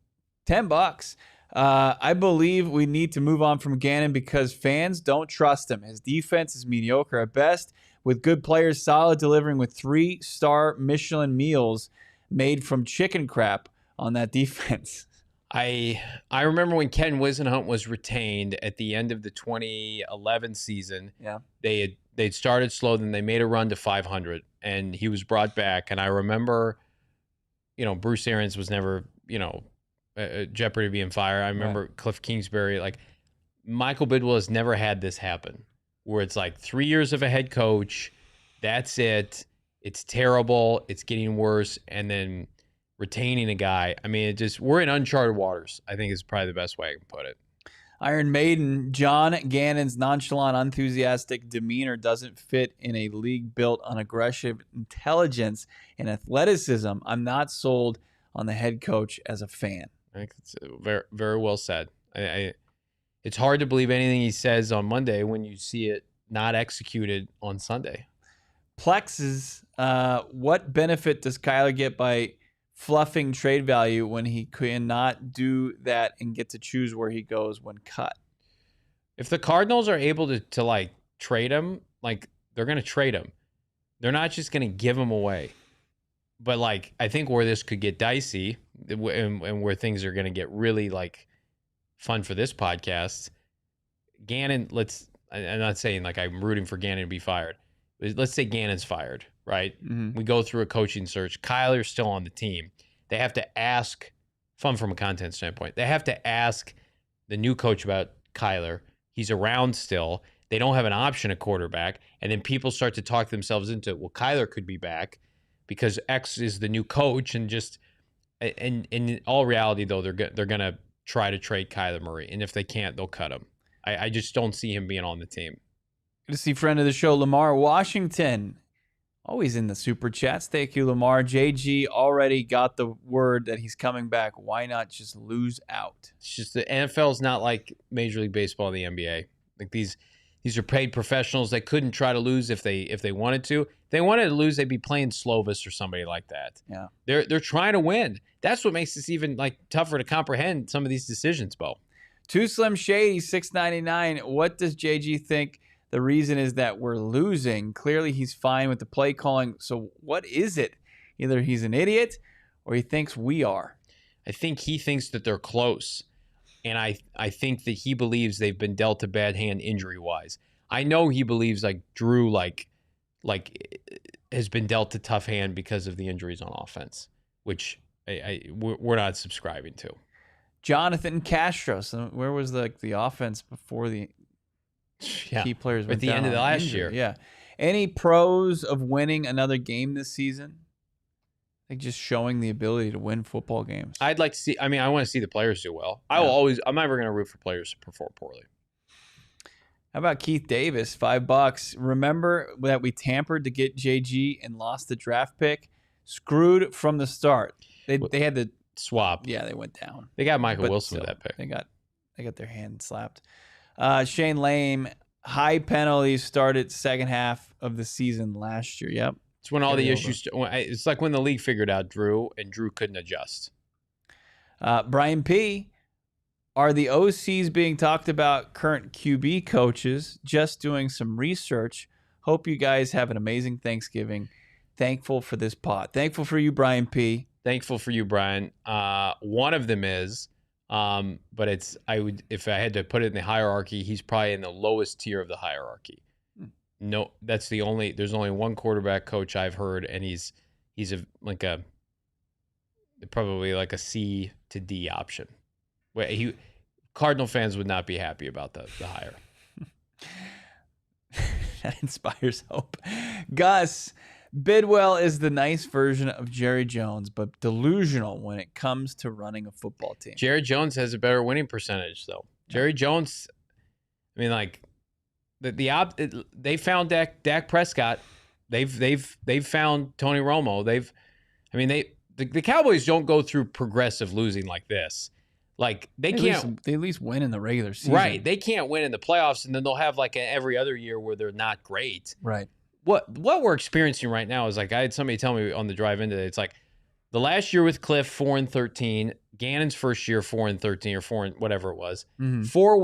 $10. I believe we need to move on from Gannon because fans don't trust him. His defense is mediocre at best, with good players solid, delivering with 3-star Michelin meals made from chicken crap on that defense. I remember when Ken Wisenhunt was retained at the end of the 2011 season. Yeah, they'd started slow, then they made a run to 500, and he was brought back. And I remember, Bruce Arians was never, jeopardy of being fired. I remember Cliff Kingsbury. Like, Michael Bidwell has never had this happen, where it's like 3 years of a head coach. That's it. It's terrible. It's getting worse, and then retaining a guy. I mean, we're in uncharted waters, I think is probably the best way I can put it. Iron Maiden, John Gannon's nonchalant, enthusiastic demeanor doesn't fit in a league built on aggressive intelligence and athleticism. I'm not sold on the head coach as a fan. I think it's very, very well said. It's hard to believe anything he says on Monday when you see it not executed on Sunday. Plexes, what benefit does Kyler get by fluffing trade value when he cannot do that and get to choose where he goes when cut? If the Cardinals are able to trade him, like they're going to trade him. They're not just going to give him away. But like, I think where this could get dicey and where things are going to get really like fun for this podcast, Gannon, I'm not saying like I'm rooting for Gannon to be fired. Let's say Gannon's fired, right? Mm-hmm. We go through a coaching search. Kyler's still on the team. They have to ask, fun from a content standpoint, they have to ask the new coach about Kyler. He's around still. They don't have an option at quarterback. And then people start to talk themselves into, well, Kyler could be back because X is the new coach. And just, and in all reality, though, they're going to try to trade Kyler Murray. And if they can't, they'll cut him. I just don't see him being on the team. Good to see friend of the show, Lamar Washington. Always in the super chats. Thank you, Lamar. JG already got the word that he's coming back. Why not just lose out? It's just the NFL is not like Major League Baseball and the NBA. Like these are paid professionals. They couldn't try to lose if they wanted to. If they wanted to lose, they'd be playing Slovis or somebody like that. Yeah. They're trying to win. That's what makes this even like tougher to comprehend some of these decisions, Bo. Too Slim Shady, $6.99. What does JG think the reason is that we're losing? Clearly, he's fine with the play calling. So what is it? Either he's an idiot or he thinks we are. I think he thinks that they're close. And I think that he believes they've been dealt a bad hand injury-wise. I know he believes like Drew like has been dealt a tough hand because of the injuries on offense, which we're not subscribing to. Jonathan Castro. So where was the offense before the key players went at the down end of the last year? Yeah. Any pros of winning another game this season? Like just showing the ability to win football games. I'd like to see. I mean, I want to see the players do well. I'm never going to root for players to perform poorly. How about Keith Davis? $5. Remember that we tampered to get JG and lost the draft pick? Screwed from the start. They had the swap. Yeah, they went down. They got Michael Wilson with that pick. They got their hand slapped. Shane Lame, high penalties started second half of the season last year. Yep. It's when all the issues. It's like when the league figured out Drew, and Drew couldn't adjust. Brian P. Are the OCs being talked about current QB coaches? Just doing some research. Hope you guys have an amazing Thanksgiving. Thankful for this pod. Thankful for you, Brian P. Thankful for you, Brian. One of them is, but if I had to put it in the hierarchy, he's probably in the lowest tier of the hierarchy. No, there's only one quarterback coach I've heard, and he's probably like a C to D option. Cardinal fans would not be happy about the hire. That inspires hope. Gus, Bidwell is the nice version of Jerry Jones, but delusional when it comes to running a football team. Jerry Jones has a better winning percentage, though. Jerry Jones, I mean, like they found Dak Prescott. They've found Tony Romo. The Cowboys don't go through progressive losing like this. Like they can't. They at least win in the regular season, right? They can't win in the playoffs, and then they'll have like every other year where they're not great, right? What we're experiencing right now is like I had somebody tell me on the drive into it. It's like the last year with Cliff 4-13, Gannon's first year 4-13 or 4 whatever it was. Mm-hmm. 4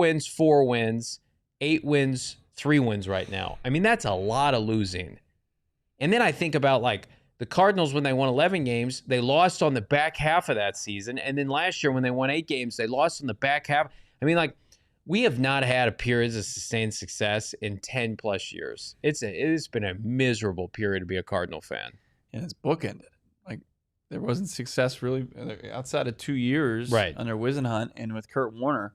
wins, 8 wins, 3 wins right now. I mean that's a lot of losing. And then I think about like. The Cardinals, when they won 11 games, they lost on the back half of that season. And then last year, when they won 8 games, they lost on the back half. I mean, like, we have not had a period of sustained success in 10-plus years. It's been a miserable period to be a Cardinal fan. And it's bookended. Like, there wasn't success really outside of 2 years under Wisenhunt and with Kurt Warner.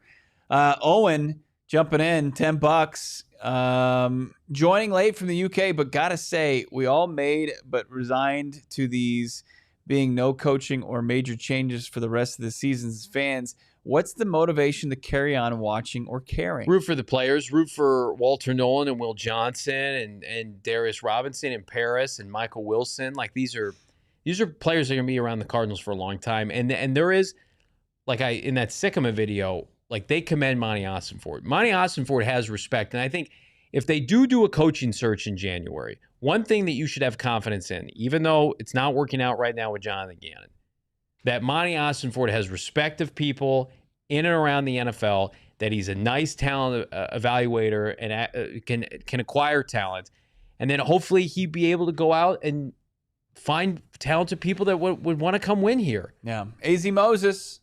Owen jumping in, $10. Joining late from the UK, but gotta say, we all made but resigned to these being no coaching or major changes for the rest of the season as fans. What's the motivation to carry on watching or caring? Root for the players. Root for Walter Nolan and Will Johnson and Darius Robinson and Paris and Michael Wilson. Like these are players that are gonna be around the Cardinals for a long time. And there is, like in that Sycamore video, like they commend Monty Ossenfort. Monty Ossenfort has respect, and I think if they do a coaching search in January, one thing that you should have confidence in, even though it's not working out right now with Jonathan Gannon, that Monty Ossenfort has respect of people in and around the NFL, that he's a nice talent evaluator and can acquire talent. And then hopefully he'd be able to go out and find talented people that would want to come win here. Yeah. AZ Moses.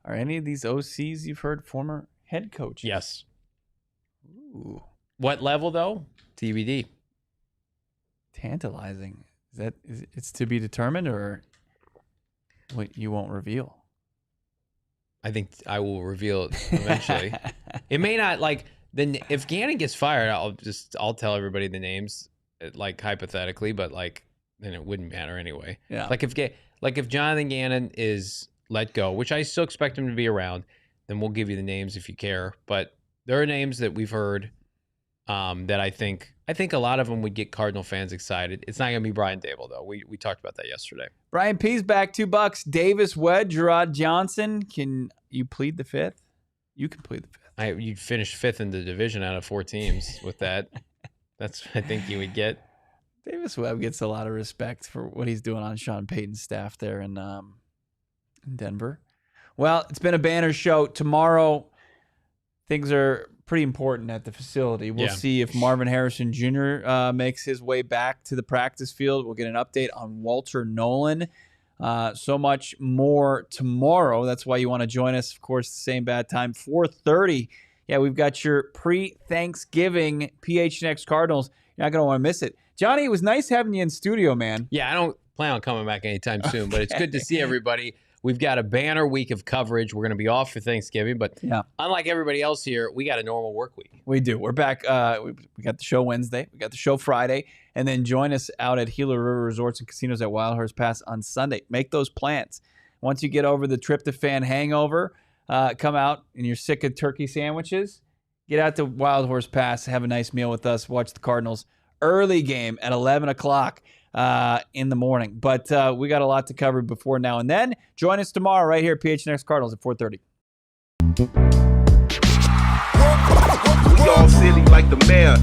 Are any of these OCs you've heard former head coaches? Yes. Ooh. What level, though? TBD. Tantalizing. It's to be determined, or what you won't reveal? I think I will reveal it eventually. It may not, like, then if Gannon gets fired, I'll tell everybody the names, like, hypothetically, but like then it wouldn't matter anyway. Yeah. Like if Jonathan Gannon is let go, which I still expect him to be around, then we'll give you the names if you care. But there are names that we've heard that I think a lot of them would get Cardinal fans excited. It's not going to be Brian Dable, though. We talked about that yesterday. Brian P's back, $2. Davis Webb, Gerard Johnson. Can you plead the fifth? You can plead the fifth. You finished fifth in the division out of 4 teams with that. That's what I think you would get. Davis Webb gets a lot of respect for what he's doing on Sean Payton's staff there in Denver. Well, it's been a banner show. Tomorrow, things are pretty important at the facility. We'll see if Marvin Harrison Jr. Makes his way back to the practice field. We'll get an update on Walter Nolan. So much more tomorrow. That's why you want to join us. Of course, the same bad time, 4:30. Yeah, we've got your pre-Thanksgiving PHNX Cardinals. You're not going to want to miss it. Johnny, it was nice having you in studio, man. Yeah, I don't plan on coming back anytime soon, but it's good to see everybody. We've got a banner week of coverage. We're going to be off for Thanksgiving, but unlike everybody else here, we got a normal work week. We do. We're back. We got the show Wednesday. We got the show Friday. And then join us out at Gila River Resorts and Casinos at Wildhorse Pass on Sunday. Make those plans. Once you get over the tryptophan hangover, come out and you're sick of turkey sandwiches, get out to Wildhorse Pass, have a nice meal with us, watch the Cardinals early game at 11 o'clock. In the morning. But we got a lot to cover before now and then. Join us tomorrow right here at PHNX Cardinals at 4:30. We all silly like the mayor.